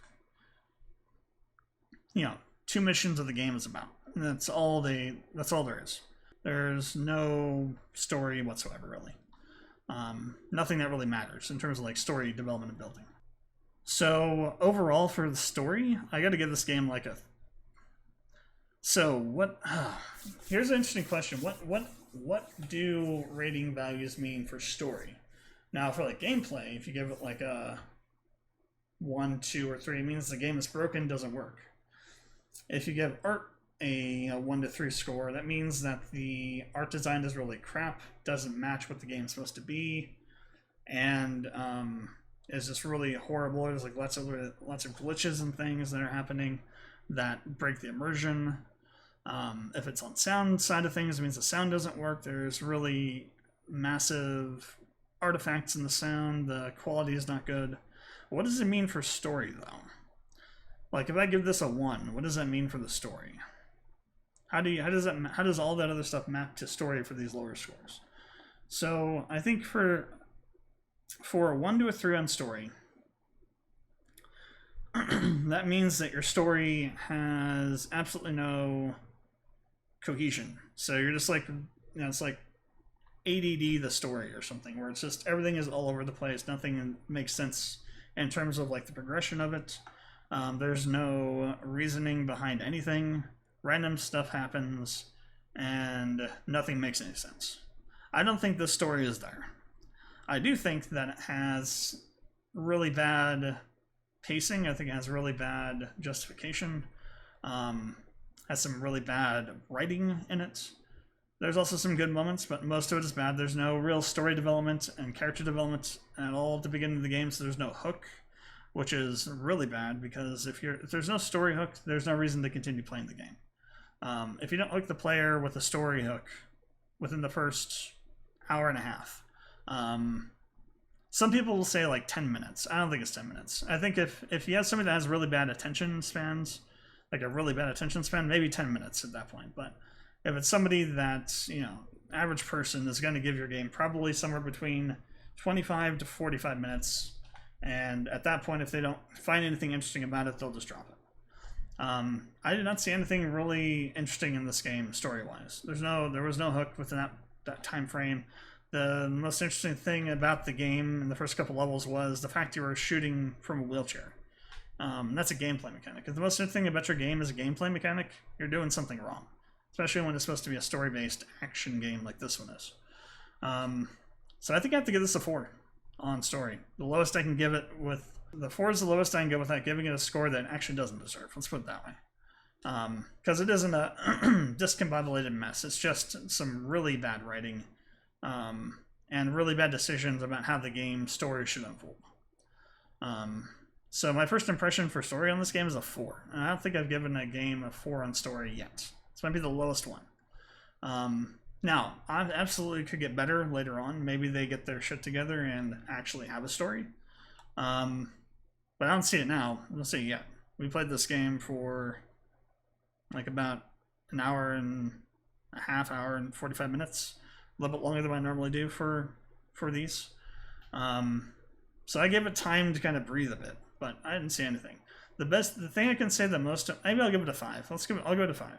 [SPEAKER 1] you know, 2 missions of the game is about. And that's all there is. There's no story whatsoever, really. Nothing that really matters in terms of, like, story development and building. So overall for the story, I got to give this game like a. So what? Here's an interesting question. What do rating values mean for story? Now for, like, gameplay, if you give it like a 1, 2, or 3, it means the game is broken, doesn't work. If you give art a 1 to 3 score, that means that the art design is really crap, doesn't match what the game's supposed to be, and is just really horrible. There's, like, lots of glitches and things that are happening that break the immersion. If it's on sound side of things, it means the sound doesn't work. There's really massive artifacts in the sound. The quality is not good. What does it mean for story, though? Like, if I give this a 1, what does that mean for the story? How does all that other stuff map to story for these lower scores? So I think for a 1 to a 3 on story, that means that your story has absolutely no cohesion. So you're just like, you know, it's like ADD the story or something, where it's just everything is all over the place. Nothing makes sense in terms of, like, the progression of it. There's no reasoning behind anything. Random stuff happens, and nothing makes any sense. I don't think this story is there. I do think that it has really bad pacing. I think it has really bad justification. Has some really bad writing in it. There's also some good moments, but most of it is bad. There's no real story development and character development at all at the beginning of the game, so there's no hook, which is really bad, because if there's no story hook, there's no reason to continue playing the game. If you don't hook the player with a story hook within the first hour and a half, some people will say like 10 minutes. I don't think it's 10 minutes. I think if you have somebody that has really bad attention spans, like a really bad attention span, maybe 10 minutes at that point. But if it's somebody that's, you know, average person is going to give your game probably somewhere between 25 to 45 minutes. And at that point, if they don't find anything interesting about it, they'll just drop it. I did not see anything really interesting in this game story-wise. There was no hook within that time frame. The most interesting thing about the game in the first couple levels was the fact you were shooting from a wheelchair. That's a gameplay mechanic. If the most interesting thing about your game is a gameplay mechanic, you're doing something wrong. Especially when it's supposed to be a story-based action game like this one is. So I think I have to give this a 4. on story. The lowest I can give it with the 4 is the lowest I can go without giving it a score that it actually doesn't deserve. Let's put it that way. Because it isn't a discombobulated mess. It's just some really bad writing and really bad decisions about how the game story should unfold. So my first impression for story on this game is a 4. And I don't think I've given a game a 4 on story yet. This might be the lowest one. Now, I absolutely could get better later on. Maybe they get their shit together and actually have a story. But I don't see it now. I don't see it yet. We played this game for like about an hour and a half, hour and 45 minutes. A little bit longer than I normally do for these. So I gave it time to kind of breathe a bit, but I didn't see anything. The thing I can say the most, maybe I'll give it a 5. I'll go to 5.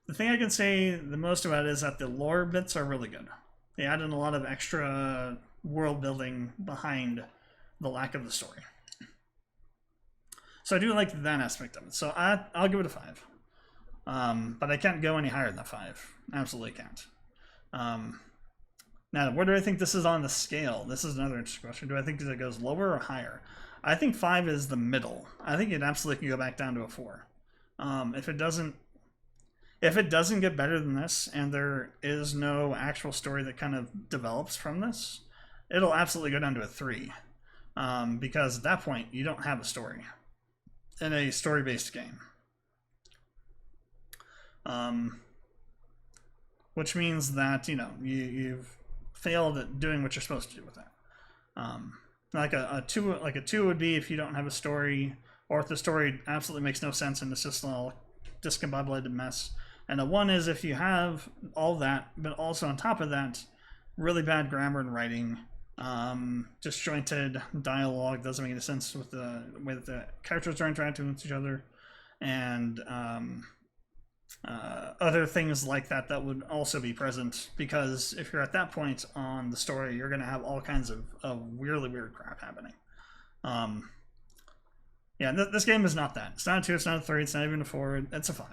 [SPEAKER 1] The thing I can say the most about it is that the lore bits are really good. They added a lot of extra world building behind the lack of the story. So I do like that aspect of it. So I'll give it a 5. But I can't go any higher than a 5. Absolutely can't. Now, where do I think this is on the scale? This is another interesting question. Do I think it goes lower or higher? I think 5 is the middle. I think it absolutely can go back down to a 4. If it doesn't get better than this, and there is no actual story that kind of develops from this, it'll absolutely go down to a 3. Because at that point, you don't have a story in a story-based game. Which means that, you know, you've failed at doing what you're supposed to do with that. Like a 2 would be if you don't have a story, or if the story absolutely makes no sense and it's just a little discombobulated mess. And a 1 is if you have all that, but also on top of that, really bad grammar and writing, disjointed dialogue, doesn't make any sense with the way that the characters are interacting with each other, and other things like that that would also be present, because if you're at that point on the story, you're going to have all kinds of really weird crap happening. Yeah, this game is not that. It's not a 2, it's not a 3, it's not even a 4, it's a 5.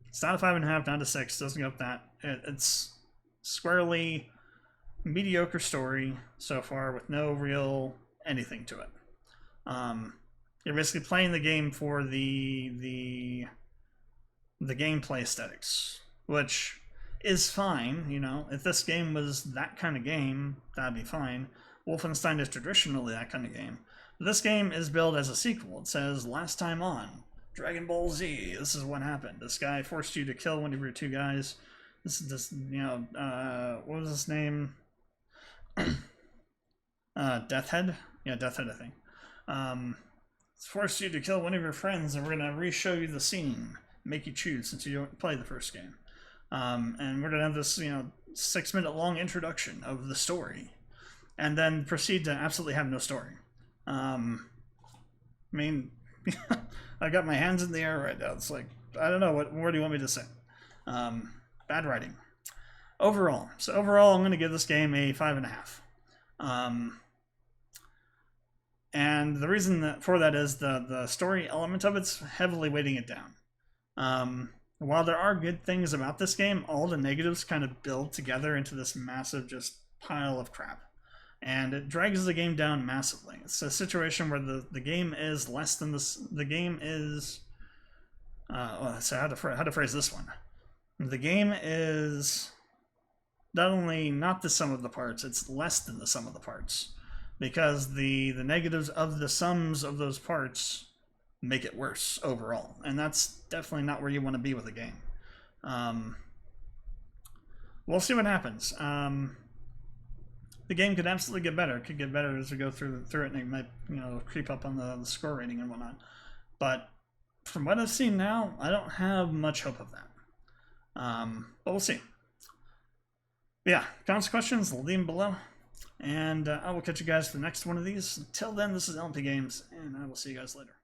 [SPEAKER 1] It's not a 5.5, not a 6, doesn't go up that. It's squarely mediocre story so far with no real anything to it. You're basically playing the game for the gameplay aesthetics, which is fine, you know. If this game was that kind of game, that'd be fine. Wolfenstein is traditionally that kind of game. But this game is billed as a sequel. It says, last time on Dragon Ball Z, this is what happened. This guy forced you to kill one of your 2 guys. This you know, what was his name? Death Head? Yeah, Death Head, I think. Forced you to kill one of your friends, and we're going to re-show you the scene. Make you choose, since you don't play the first game. And we're going to have this, you know, 6-minute long introduction of the story. And then proceed to absolutely have no story. I mean, I got my hands in the air right now. It's like, I don't know, what more do you want me to say? Bad writing. Overall, I'm going to give this game a 5.5. And the reason for that is the story element of it's heavily weighting it down. While there are good things about this game, all the negatives kind of build together into this massive just pile of crap. And it drags the game down massively. It's a situation where the game is less than this. The game is... so how to phrase this one. The game is not only not the sum of the parts, it's less than the sum of the parts. Because the negatives of the sums of those parts make it worse overall. And that's definitely not where you want to be with a game. We'll see what happens. The game could absolutely get better. It could get better as we go through it, and it might, you know, creep up on the score rating and whatnot. But from what I've seen now, I don't have much hope of that. But we'll see. But yeah, comments, questions, leave them below. And I will catch you guys for the next one of these. Until then, this is LMP Games, and I will see you guys later.